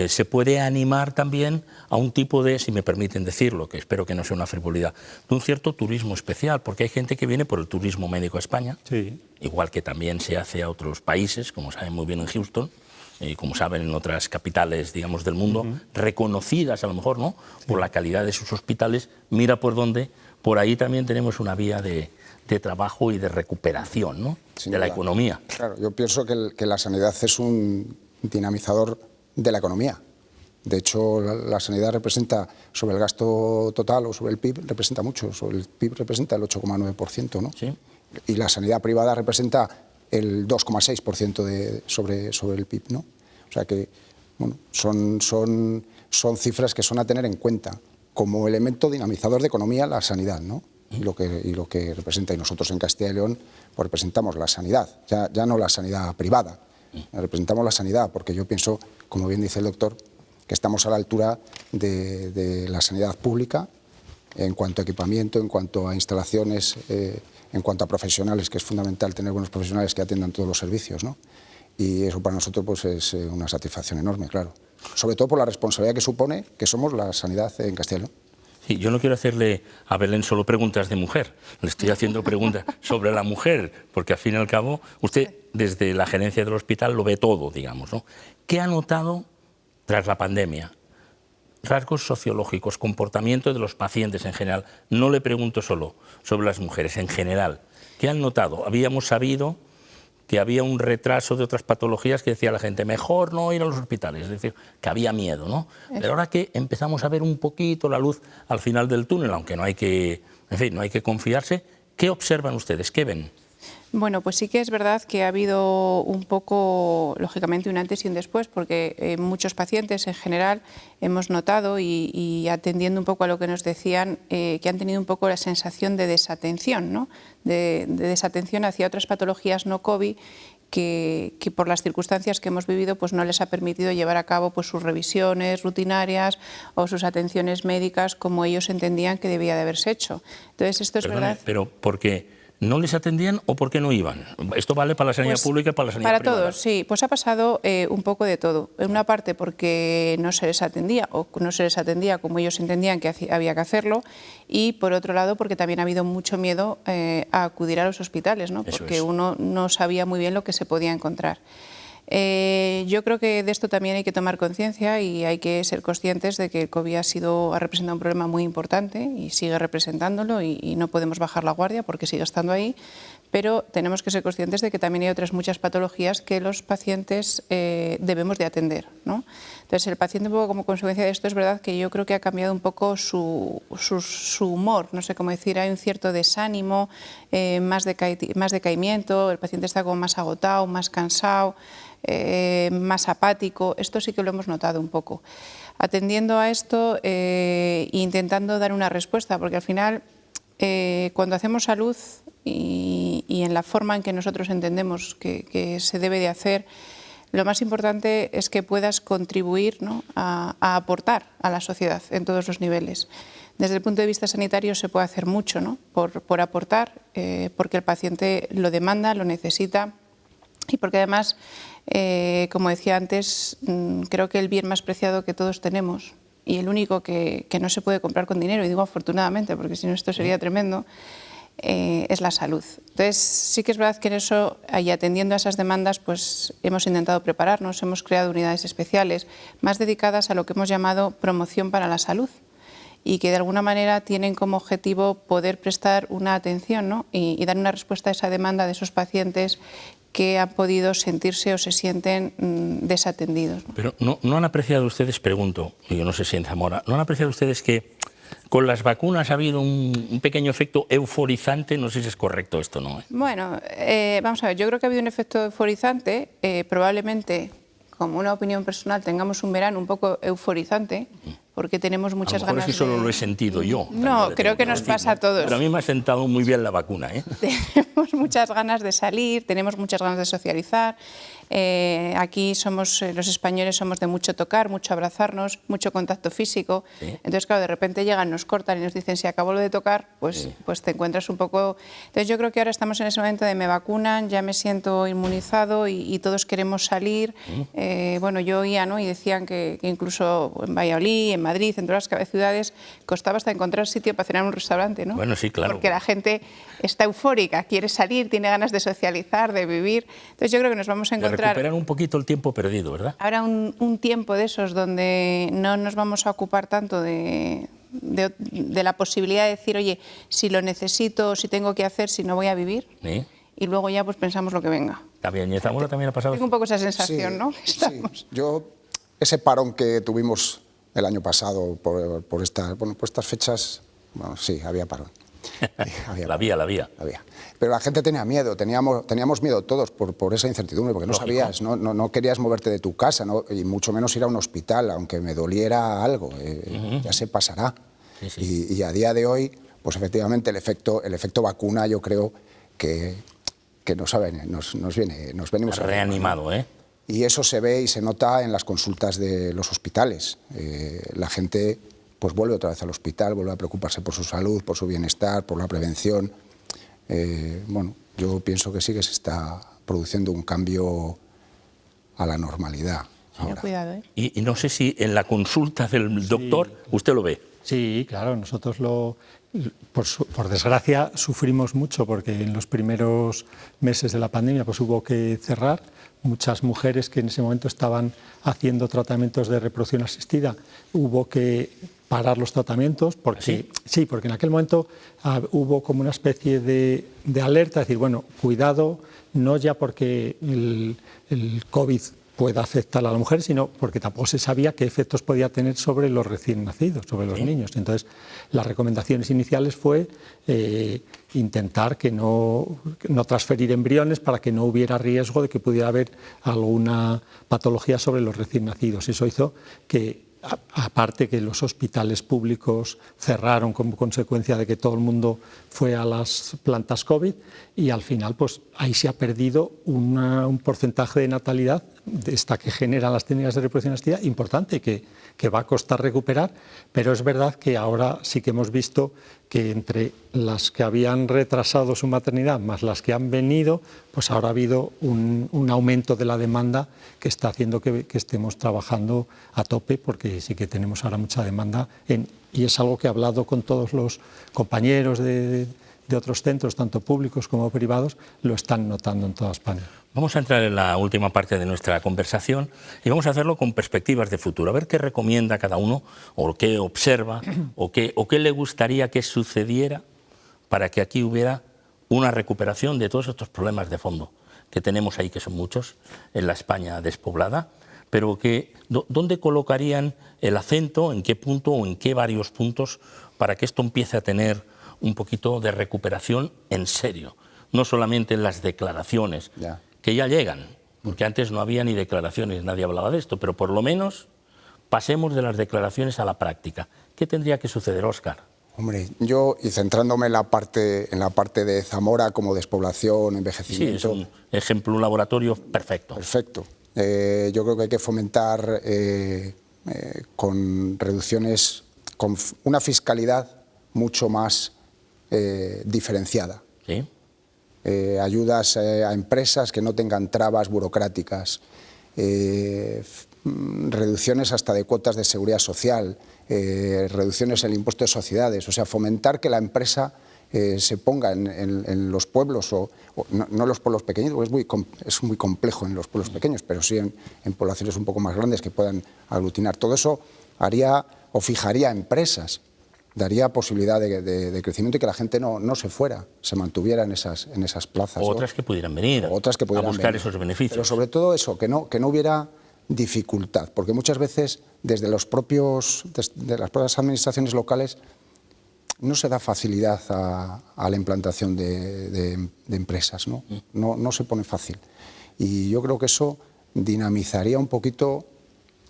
se puede animar también a un tipo de, si me permiten decirlo, que espero que no sea una frivolidad, de un cierto turismo especial, porque hay gente que viene por el turismo médico a España, Sí. igual que también se hace a otros países, como saben muy bien en Houston, y como saben en otras capitales, digamos, del mundo, reconocidas a lo mejor, ¿no?, por la calidad de sus hospitales. Mira por dónde, por ahí también tenemos una vía de trabajo y de recuperación, ¿no?, Sin de la duda. economía. Claro, yo pienso que la sanidad es un dinamizador de la economía. De hecho, la sanidad representa, sobre el gasto total o sobre el PIB, representa mucho. Sobre el PIB representa el 8,9%, ¿no? Sí. Y la sanidad privada representa el 2,6% sobre el PIB, ¿no? O sea que, bueno, son cifras que son a tener en cuenta como elemento dinamizador de economía la sanidad, ¿no? Y lo que representa. Y nosotros en Castilla y León pues representamos la sanidad, ya no la sanidad privada, representamos la sanidad, porque yo pienso, como bien dice el doctor, que estamos a la altura de la sanidad pública en cuanto a equipamiento, en cuanto a instalaciones, en cuanto a profesionales, que es fundamental tener buenos profesionales que atiendan todos los servicios, ¿no? Y eso para nosotros pues es una satisfacción enorme, claro. Sobre todo por la responsabilidad que supone que somos la sanidad en Castilla y León. Sí, yo no quiero hacerle a Belén solo preguntas de mujer, le estoy haciendo preguntas sobre la mujer, porque al fin y al cabo usted desde la gerencia del hospital lo ve todo, digamos, ¿no? ¿Qué ha notado tras la pandemia? Rasgos sociológicos, comportamiento de los pacientes en general. No le pregunto solo sobre las mujeres, en general. ¿Qué han notado? Habíamos sabido que había un retraso de otras patologías que decía la gente, mejor no ir a los hospitales, es decir, que había miedo, ¿no? Pero ahora que empezamos a ver un poquito la luz al final del túnel, aunque no hay que, en fin, no hay que confiarse, ¿qué observan ustedes? ¿Qué ven? Bueno, pues sí que es verdad que ha habido un poco, lógicamente, un antes y un después, porque muchos pacientes en general hemos notado y atendiendo un poco a lo que nos decían, que han tenido un poco la sensación de desatención, ¿no? de desatención hacia otras patologías no COVID que por las circunstancias que hemos vivido pues no les ha permitido llevar a cabo pues sus revisiones rutinarias o sus atenciones médicas como ellos entendían que debía de haberse hecho. Entonces esto es verdad. Pero ¿por qué? ¿No les atendían o por qué no iban? Esto vale para la sanidad Pues, pública y para la sanidad para privada. Todos, sí. Pues ha pasado un poco de todo. En una parte porque no se les atendía o no se les atendía como ellos entendían que había que hacerlo, y por otro lado porque también ha habido mucho miedo a acudir a los hospitales, ¿no? Porque uno no sabía muy bien lo que se podía encontrar. Yo creo que de esto también hay que tomar conciencia y hay que ser conscientes de que el COVID ha representado un problema muy importante y sigue representándolo y no podemos bajar la guardia porque sigue estando ahí, pero tenemos que ser conscientes de que también hay otras muchas patologías que los pacientes debemos de atender, ¿no? Entonces el paciente un poco como consecuencia de esto es verdad que yo creo que ha cambiado un poco su humor, no sé cómo decir, hay un cierto desánimo, más decaimiento, el paciente está como más agotado, más cansado, más apático. Esto sí que lo hemos notado un poco. Atendiendo a esto e intentando dar una respuesta, porque al final cuando hacemos salud y en la forma en que nosotros entendemos que se debe de hacer, lo más importante es que puedas contribuir, ¿no?, a aportar a la sociedad en todos los niveles. Desde el punto de vista sanitario se puede hacer mucho, ¿no?, por aportar, porque el paciente lo demanda, lo necesita y porque además, como decía antes, creo que el bien más preciado que todos tenemos y el único que no se puede comprar con dinero, y digo afortunadamente porque si no esto sería tremendo, es la salud. Entonces sí que es verdad que en eso, y atendiendo a esas demandas, pues hemos intentado prepararnos, hemos creado unidades especiales más dedicadas a lo que hemos llamado promoción para la salud. y que de alguna manera tienen como objetivo poder prestar una atención, ¿no? y dar una respuesta a esa demanda de esos pacientes que han podido sentirse o se sienten desatendidos. Pero ¿no han apreciado ustedes, pregunto, yo no sé si en Zamora, ¿no han apreciado ustedes que con las vacunas ha habido un pequeño efecto euforizante? No sé si es correcto esto, ¿no? Bueno, vamos a ver, yo creo que ha habido un efecto euforizante, probablemente, como una opinión personal, tengamos un verano un poco euforizante, porque tenemos muchas ganas de... solo lo he sentido yo. No, creo que nos pasa a todos. Pero a mí me ha sentado muy bien la vacuna, ¿eh? Tenemos muchas ganas de salir, tenemos muchas ganas de socializar. Aquí somos, los españoles somos de mucho tocar, mucho abrazarnos, mucho contacto físico. ¿Sí? Entonces, claro, de repente llegan, nos cortan y nos dicen, si acabo lo de tocar, pues te encuentras un poco... Entonces, yo creo que ahora estamos en ese momento de me vacunan, ya me siento inmunizado y todos queremos salir. Bueno, yo oía, ¿no? Y decían que incluso en Valladolid, en Madrid, en todas las ciudades, costaba hasta encontrar sitio para cenar en un restaurante, ¿no? Bueno, sí, claro. Porque la gente está eufórica, quiere salir, tiene ganas de socializar, de vivir. Entonces, yo creo que nos vamos a encontrar... Recuperar un poquito el tiempo perdido, ¿verdad? Habrá un tiempo de esos donde no nos vamos a ocupar tanto de la posibilidad de decir, oye, si lo necesito, si tengo que hacer, si no voy a vivir. ¿Sí? Y luego ya pues pensamos lo que venga. También, ¿y en Zamora también ha pasado? Tengo un poco esa sensación, sí, ¿no? Sí. Yo, ese parón que tuvimos el año pasado por estas fechas, bueno, sí, había parón. La había. Pero la gente tenía miedo, teníamos miedo todos por esa incertidumbre, porque no sabías, no querías moverte de tu casa, ¿no? Y mucho menos ir a un hospital, aunque me doliera algo, ya se pasará. Sí. Y a día de hoy, pues efectivamente el efecto vacuna yo creo que nos viene reanimado, ¿eh? Y eso se ve y se nota en las consultas de los hospitales. La gente pues vuelve otra vez al hospital, vuelve a preocuparse por su salud, por su bienestar, por la prevención. Bueno, yo pienso que sí que se está produciendo un cambio a la normalidad. Ahora. Cuidado, ¿eh? Y no sé si en la consulta del doctor usted lo ve. Sí, claro, nosotros por desgracia sufrimos mucho porque en los primeros meses de la pandemia pues hubo que cerrar. Muchas mujeres que en ese momento estaban haciendo tratamientos de reproducción asistida, hubo que parar los tratamientos porque, ¿sí? Porque en aquel momento hubo como una especie de alerta, es decir, bueno, cuidado, no ya porque el COVID pueda afectar a la mujer, sino porque tampoco se sabía qué efectos podía tener sobre los recién nacidos, sobre los niños. Entonces, las recomendaciones iniciales fue intentar que no transferir embriones para que no hubiera riesgo de que pudiera haber alguna patología sobre los recién nacidos. Eso hizo que, aparte que los hospitales públicos cerraron como consecuencia de que todo el mundo fue a las plantas COVID, y al final pues ahí se ha perdido un porcentaje de natalidad de esta que generan las técnicas de reproducción asistida importante, que va a costar recuperar, pero es verdad que ahora sí que hemos visto que entre las que habían retrasado su maternidad más las que han venido, pues ahora ha habido un aumento de la demanda que está haciendo que estemos trabajando a tope, porque sí que tenemos ahora mucha demanda y es algo que he hablado con todos los compañeros de otros centros, tanto públicos como privados, lo están notando en toda España. Vamos a entrar en la última parte de nuestra conversación y vamos a hacerlo con perspectivas de futuro, a ver qué recomienda cada uno o qué observa o qué le gustaría que sucediera para que aquí hubiera una recuperación de todos estos problemas de fondo que tenemos ahí, que son muchos, en la España despoblada, pero ¿dónde colocarían el acento, en qué punto o en qué varios puntos para que esto empiece a tener un poquito de recuperación en serio? No solamente en las declaraciones, que ya llegan, porque antes no había ni declaraciones, nadie hablaba de esto, pero por lo menos pasemos de las declaraciones a la práctica. ¿Qué tendría que suceder, Óscar? Hombre, yo, y centrándome en la parte de Zamora como despoblación, envejecimiento... Sí, es un ejemplo, un laboratorio perfecto. Perfecto. Yo creo que hay que fomentar con reducciones, con una fiscalidad mucho más diferenciada. Sí. Ayudas a empresas que no tengan trabas burocráticas, reducciones hasta de cuotas de seguridad social, reducciones en el impuesto de sociedades, o sea, fomentar que la empresa se ponga en los pueblos, no los pueblos pequeños, porque es muy complejo en los pueblos pequeños, pero sí en poblaciones un poco más grandes que puedan aglutinar. Todo eso haría o fijaría empresas daría posibilidad de crecimiento y que la gente no se fuera, se mantuviera en esas plazas. O otras que pudieran venir, o otras que pudieran a buscar venir. esos beneficios. Pero sobre todo eso, que no hubiera dificultad, porque muchas veces desde las propias administraciones locales no se da facilidad a la implantación de empresas, ¿no? No se pone fácil. Y yo creo que eso dinamizaría un poquito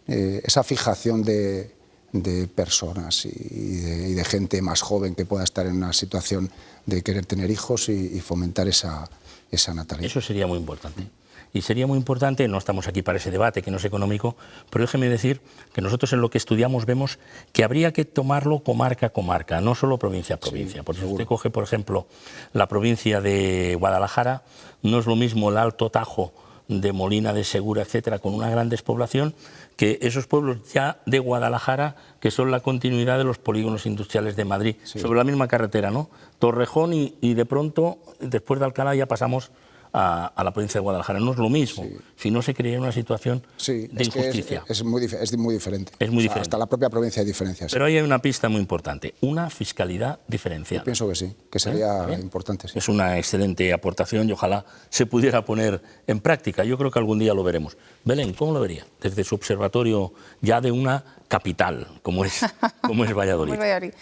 esa fijación de personas y de gente más joven que pueda estar en una situación de querer tener hijos y fomentar esa natalidad. Eso sería muy importante. Y sería muy importante, no estamos aquí para ese debate que no es económico, pero déjeme decir que nosotros en lo que estudiamos vemos que habría que tomarlo comarca a comarca, no solo provincia a provincia. Sí, porque seguro. si usted coge, por ejemplo, la provincia de Guadalajara, no es lo mismo el Alto Tajo de Molina de Segura, etcétera, con una gran despoblación, que esos pueblos ya de Guadalajara, que son la continuidad de los polígonos industriales de Madrid, Sí. sobre la misma carretera, ¿no? Torrejón y de pronto, después de Alcalá, ya pasamos a la provincia de Guadalajara. No es lo mismo, Sí. si no se crearía una situación Sí, de es que injusticia. es muy diferente. Es muy O sea, diferente. hasta la propia provincia hay diferencias. Pero ahí hay una pista muy importante, una fiscalidad diferenciada. Pienso que sí, que sería importante. Sí. Es una excelente aportación y ojalá se pudiera poner en práctica. Yo creo que algún día lo veremos. Belén, ¿cómo lo vería? Desde su observatorio ya de una capital, como es Valladolid. Como es Valladolid.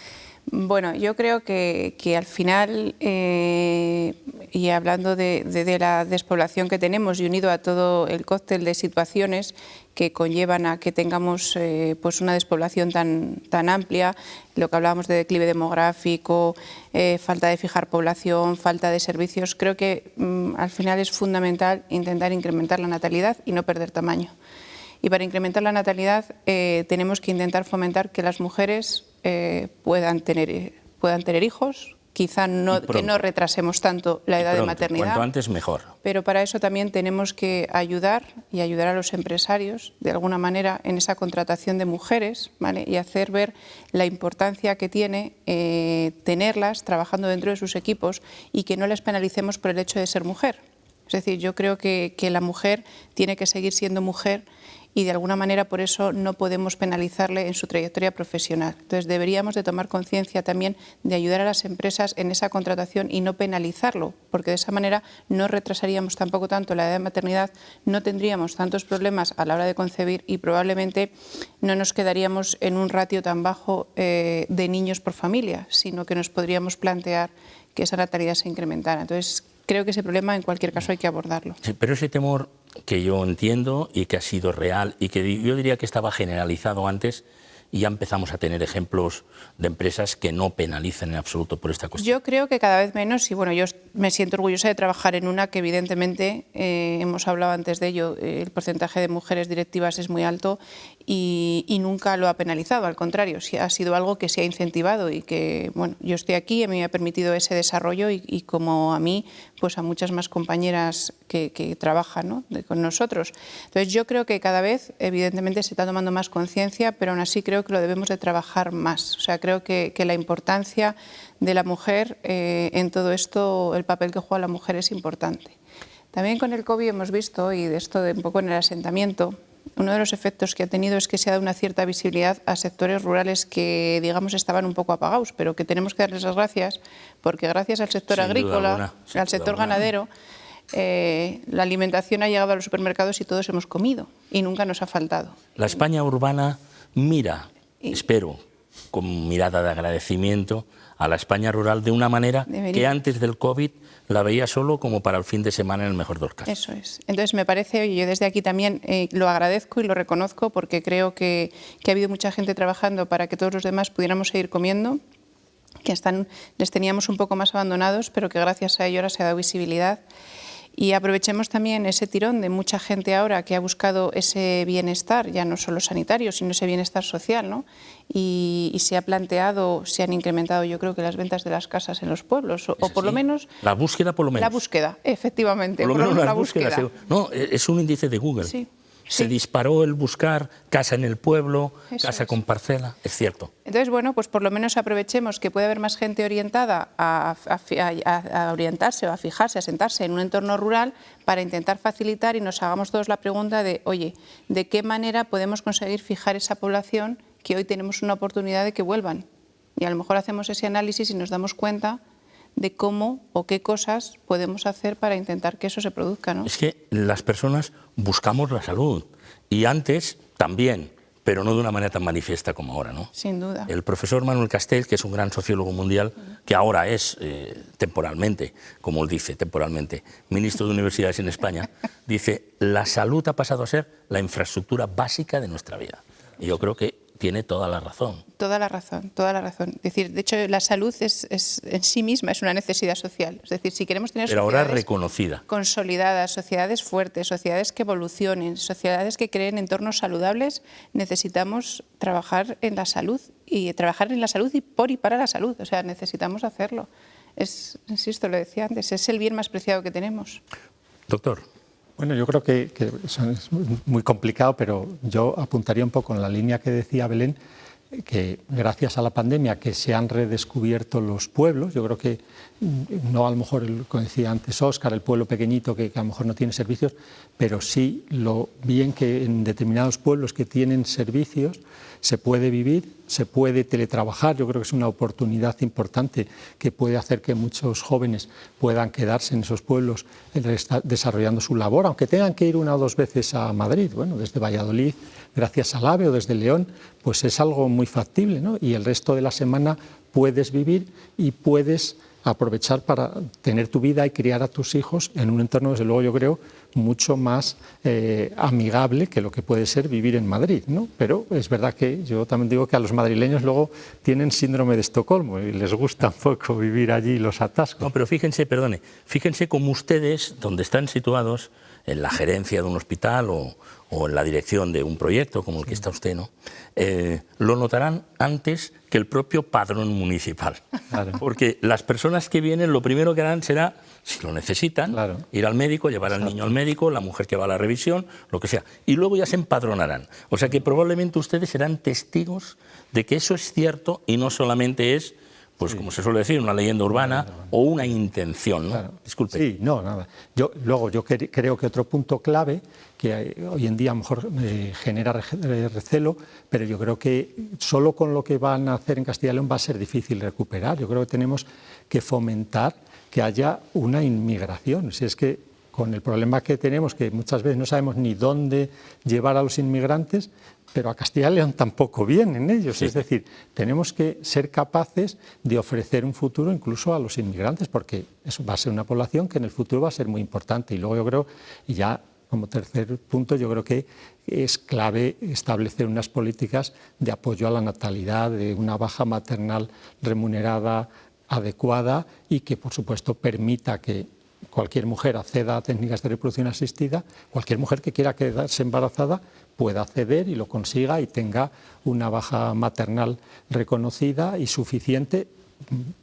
Bueno, yo creo que al final, y hablando de la despoblación que tenemos y unido a todo el cóctel de situaciones que conllevan a que tengamos pues una despoblación tan amplia, lo que hablábamos de declive demográfico, falta de fijar población, falta de servicios, creo que al final es fundamental intentar incrementar la natalidad y no perder tamaño. Y para incrementar la natalidad tenemos que intentar fomentar que las mujeres puedan tener hijos, quizá que no retrasemos tanto la edad de maternidad. Cuanto antes mejor. Pero para eso también tenemos que ayudar a los empresarios, de alguna manera, en esa contratación de mujeres, ¿vale? Y hacer ver la importancia que tiene tenerlas trabajando dentro de sus equipos y que no les penalicemos por el hecho de ser mujer. Es decir, yo creo que la mujer tiene que seguir siendo mujer y de alguna manera por eso no podemos penalizarle en su trayectoria profesional. Entonces deberíamos de tomar conciencia también de ayudar a las empresas en esa contratación y no penalizarlo, porque de esa manera no retrasaríamos tampoco tanto la edad de maternidad, no tendríamos tantos problemas a la hora de concebir y probablemente no nos quedaríamos en un ratio tan bajo de niños por familia, sino que nos podríamos plantear que esa natalidad se incrementara. Entonces creo que ese problema en cualquier caso hay que abordarlo. Sí, pero ese temor que yo entiendo y que ha sido real y que yo diría que estaba generalizado antes, y ya empezamos a tener ejemplos de empresas que no penalizan en absoluto por esta cuestión. Yo creo que cada vez menos, y bueno, yo me siento orgullosa de trabajar en una que evidentemente, hemos hablado antes de ello, el porcentaje de mujeres directivas es muy alto y nunca lo ha penalizado, al contrario, ha sido algo que se ha incentivado y que, bueno, yo estoy aquí, a mí me ha permitido ese desarrollo y como a mí, pues a muchas más compañeras que trabajan, ¿no?, con nosotros. Entonces yo creo que cada vez, evidentemente, se está tomando más conciencia, pero aún así creo que lo debemos de trabajar más. O sea, creo que la importancia de la mujer en todo esto, el papel que juega la mujer es importante. También con el COVID hemos visto, y de esto un poco en el asentamiento, uno de los efectos que ha tenido es que se ha dado una cierta visibilidad a sectores rurales que, digamos, estaban un poco apagados, pero que tenemos que darles las gracias, porque gracias al sector agrícola, al sector ganadero, la alimentación ha llegado a los supermercados y todos hemos comido y nunca nos ha faltado. La España urbana mira, espero, con mirada de agradecimiento a la España rural de una manera que antes del COVID la veía solo como para el fin de semana en el mejor de los casos. Eso es. Entonces me parece, y yo desde aquí también lo agradezco y lo reconozco porque creo que ha habido mucha gente trabajando para que todos los demás pudiéramos seguir comiendo, que les teníamos un poco más abandonados, pero que gracias a ello ahora se ha dado visibilidad. Y aprovechemos también ese tirón de mucha gente ahora que ha buscado ese bienestar, ya no solo sanitario, sino ese bienestar social, ¿no? Y se ha planteado, se han incrementado, yo creo que las ventas de las casas en los pueblos, o por lo menos... La búsqueda, por lo menos. La búsqueda, efectivamente. Por lo menos la búsqueda. No, es un índice de Google. Sí. Se disparó el buscar casa en el pueblo, Eso casa con parcela, es cierto. Entonces, bueno, pues por lo menos aprovechemos que puede haber más gente orientada a orientarse o a fijarse, a sentarse en un entorno rural para intentar facilitar y nos hagamos todos la pregunta de, oye, ¿de qué manera podemos conseguir fijar esa población que hoy tenemos una oportunidad de que vuelvan? Y a lo mejor hacemos ese análisis y nos damos cuenta de cómo o qué cosas podemos hacer para intentar que eso se produzca, ¿no? Es que las personas buscamos la salud, y antes también, pero no de una manera tan manifiesta como ahora, ¿no? Sin duda. El profesor Manuel Castells, que es un gran sociólogo mundial, que ahora es temporalmente, como él dice, temporalmente, ministro de Universidades en España, dice, la salud ha pasado a ser la infraestructura básica de nuestra vida. Y yo creo que tiene toda la razón. Toda la razón, toda la razón. Es decir, de hecho, la salud es en sí misma es una necesidad social. Es decir, si queremos tener Pero ahora sociedades reconocida, consolidadas, sociedades fuertes, sociedades que evolucionen, sociedades que creen entornos saludables, necesitamos trabajar en la salud y por y para la salud. O sea, necesitamos hacerlo. Insisto, lo decía antes, es el bien más preciado que tenemos. Doctor. Bueno, yo creo que eso es muy complicado, pero yo apuntaría un poco en la línea que decía Belén, que gracias a la pandemia que se han redescubierto los pueblos, yo creo que no a lo mejor, como decía antes Óscar, el pueblo pequeñito que a lo mejor no tiene servicios, pero sí lo bien que en determinados pueblos que tienen servicios se puede vivir, se puede teletrabajar. Yo creo que es una oportunidad importante que puede hacer que muchos jóvenes puedan quedarse en esos pueblos desarrollando su labor, aunque tengan que ir 1 o 2 veces a Madrid. Bueno, desde Valladolid, gracias al AVE, o desde León, pues es algo muy factible, ¿no? Y el resto de la semana puedes vivir y puedes aprovechar para tener tu vida y criar a tus hijos en un entorno, desde luego yo creo, mucho más amigable que lo que puede ser vivir en Madrid, ¿no? Pero es verdad que yo también digo que a los madrileños luego tienen síndrome de Estocolmo y les gusta un poco vivir allí los atascos. No, pero fíjense, perdone, fíjense cómo ustedes, donde están situados, en la gerencia de un hospital o en la dirección de un proyecto como el que está usted, ¿no? Lo notarán antes que el propio padrón municipal. Claro. Porque las personas que vienen lo primero que harán será, si lo necesitan, claro, ir al médico, llevar al niño al médico, la mujer que va a la revisión, lo que sea. Y luego ya se empadronarán. O sea que probablemente ustedes serán testigos de que eso es cierto y no solamente es, pues como se suele decir, una leyenda urbana o una intención, ¿no? Claro. Disculpe. Sí, no, nada. Yo creo que otro punto clave, que hoy en día a lo mejor genera recelo, pero yo creo que solo con lo que van a hacer en Castilla y León va a ser difícil recuperar. Yo creo que tenemos que fomentar que haya una inmigración. Si es que con el problema que tenemos, que muchas veces no sabemos ni dónde llevar a los inmigrantes, pero a Castilla y León tampoco vienen ellos. Sí. Es decir, tenemos que ser capaces de ofrecer un futuro incluso a los inmigrantes, porque eso va a ser una población que en el futuro va a ser muy importante. Y luego yo creo, y ya como tercer punto, yo creo que es clave establecer unas políticas de apoyo a la natalidad, de una baja maternal remunerada adecuada y que, por supuesto, permita que cualquier mujer acceda a técnicas de reproducción asistida, cualquier mujer que quiera quedarse embarazada pueda acceder y lo consiga y tenga una baja maternal reconocida y suficiente,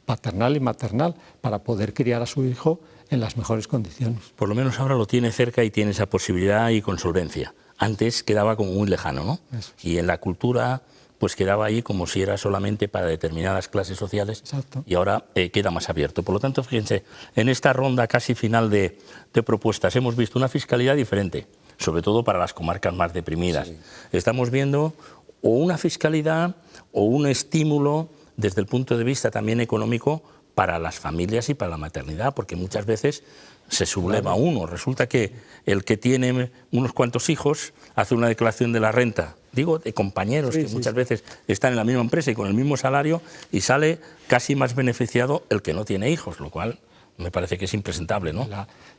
paternal y maternal, para poder criar a su hijo en las mejores condiciones. Por lo menos ahora lo tiene cerca y tiene esa posibilidad y con solvencia. Antes quedaba como muy lejano, ¿no? Eso. Y en la cultura pues quedaba ahí como si era solamente para determinadas clases sociales. Exacto. Y ahora queda más abierto. Por lo tanto, fíjense, en esta ronda casi final de propuestas hemos visto una fiscalidad diferente, sobre todo para las comarcas más deprimidas. Sí. Estamos viendo o una fiscalidad o un estímulo desde el punto de vista también económico para las familias y para la maternidad, porque muchas veces se subleva uno. Resulta que el que tiene unos cuantos hijos hace una declaración de la renta, digo, de compañeros que muchas veces están en la misma empresa y con el mismo salario, y sale casi más beneficiado el que no tiene hijos, lo cual me parece que es impresentable, ¿no?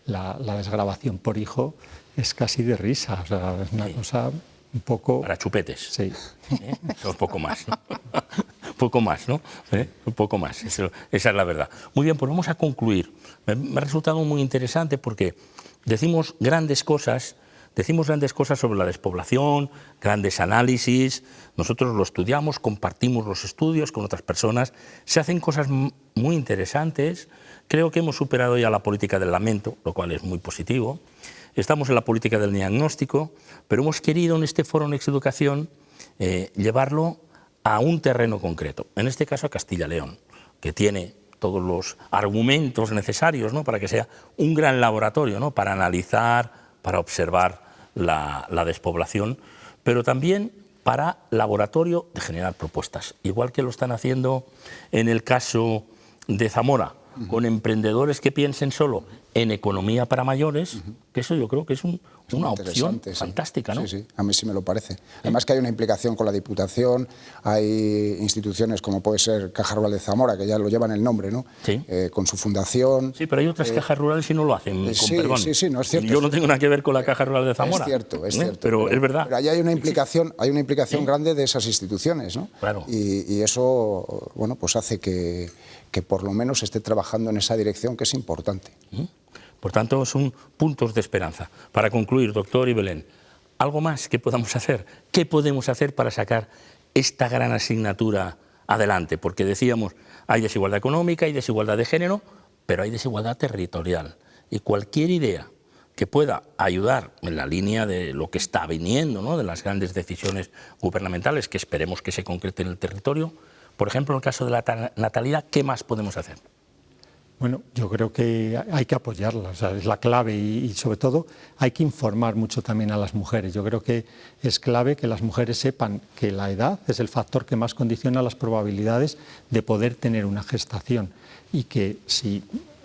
La desgravación por hijo es casi de risa, o sea, es una cosa un poco... Para chupetes. Sí. Un poco más, ¿no? Un poco más, ¿no? Un poco más, esa es la verdad. Muy bien, pues vamos a concluir. Me ha resultado muy interesante porque decimos grandes cosas sobre la despoblación, grandes análisis, nosotros lo estudiamos, compartimos los estudios con otras personas, se hacen cosas muy interesantes, creo que hemos superado ya la política del lamento, lo cual es muy positivo, estamos en la política del diagnóstico, pero hemos querido en este foro Next Educación llevarlo a un terreno concreto, en este caso a Castilla y León, que tiene todos los argumentos necesarios, ¿no?, para que sea un gran laboratorio, ¿no?, para analizar, para observar la despoblación, pero también para laboratorio de generar propuestas, igual que lo están haciendo en el caso de Zamora, con emprendedores que piensen solo en economía para mayores, que eso yo creo que es una opción fantástica, ¿no? Sí, sí, a mí sí me lo parece. Además que hay una implicación con la Diputación, hay instituciones como puede ser Caja Rural de Zamora, que ya lo llevan el nombre, ¿no? Sí. Con su fundación. Sí, pero hay otras cajas rurales que no lo hacen, con perdón. Sí, no es cierto. Yo no tengo nada que ver con la Caja Rural de Zamora. Es cierto, pero es verdad. Pero ahí hay una implicación, grande de esas instituciones, ¿no? Claro. Y eso, bueno, pues hace que por lo menos esté trabajando en esa dirección, que es importante. Por tanto, son puntos de esperanza. Para concluir, doctor y Belén, ¿algo más que podamos hacer? ¿Qué podemos hacer para sacar esta gran asignatura adelante? Porque decíamos, hay desigualdad económica, hay desigualdad de género, pero hay desigualdad territorial. Y cualquier idea que pueda ayudar en la línea de lo que está viniendo, ¿no?, de las grandes decisiones gubernamentales que esperemos que se concreten en el territorio, por ejemplo, en el caso de la natalidad, ¿qué más podemos hacer? Bueno, yo creo que hay que apoyarla, o sea, es la clave y sobre todo hay que informar mucho también a las mujeres. Yo creo que es clave que las mujeres sepan que la edad es el factor que más condiciona las probabilidades de poder tener una gestación y que si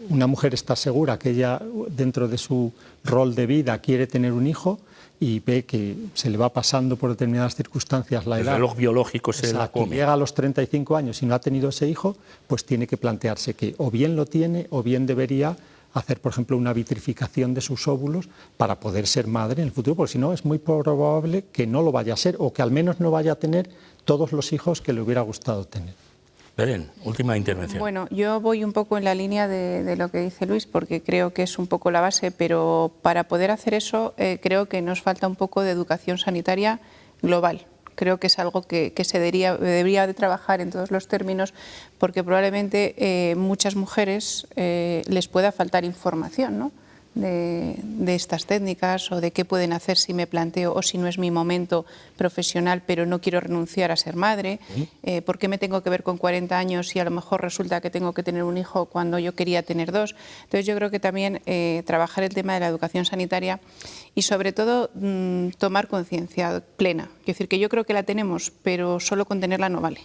una mujer está segura que ella dentro de su rol de vida quiere tener un hijo y ve que se le va pasando por determinadas circunstancias la edad. El reloj biológico se la come. Llega a los 35 años y no ha tenido ese hijo, pues tiene que plantearse que o bien lo tiene o bien debería hacer, por ejemplo, una vitrificación de sus óvulos para poder ser madre en el futuro, porque si no es muy probable que no lo vaya a ser o que al menos no vaya a tener todos los hijos que le hubiera gustado tener. Belén, última intervención. Bueno, yo voy un poco en la línea de lo que dice Luis, porque creo que es un poco la base, pero para poder hacer eso creo que nos falta un poco de educación sanitaria global. Creo que es algo que se debería de trabajar en todos los términos, porque probablemente muchas mujeres les pueda faltar información, ¿no?, de estas técnicas o de qué pueden hacer si me planteo o si no es mi momento profesional pero no quiero renunciar a ser madre, por qué me tengo que ver con 40 años y a lo mejor resulta que tengo que tener un hijo cuando yo quería tener 2. Entonces yo creo que también trabajar el tema de la educación sanitaria y sobre todo tomar conciencia plena. Es decir, que yo creo que la tenemos, pero solo con tenerla no vale.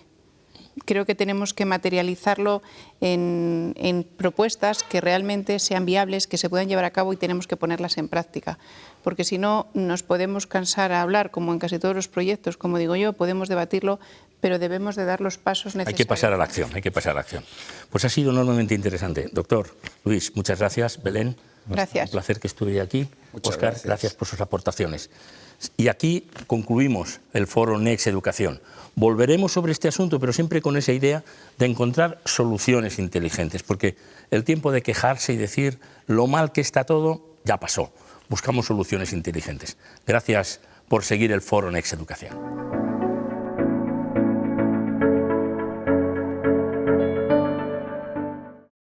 Creo que tenemos que materializarlo en propuestas que realmente sean viables, que se puedan llevar a cabo y tenemos que ponerlas en práctica. Porque si no, nos podemos cansar a hablar, como en casi todos los proyectos, como digo yo, podemos debatirlo, pero debemos de dar los pasos necesarios. Hay que pasar a la acción, hay que pasar a la acción. Pues ha sido enormemente interesante. Doctor, Luis, muchas gracias. Belén, gracias. Un placer que estuviera aquí. Muchas Óscar, gracias por sus aportaciones. Y aquí concluimos el foro Next Educación. Volveremos sobre este asunto, pero siempre con esa idea de encontrar soluciones inteligentes, porque el tiempo de quejarse y decir lo mal que está todo ya pasó. Buscamos soluciones inteligentes. Gracias por seguir el foro Next Educación.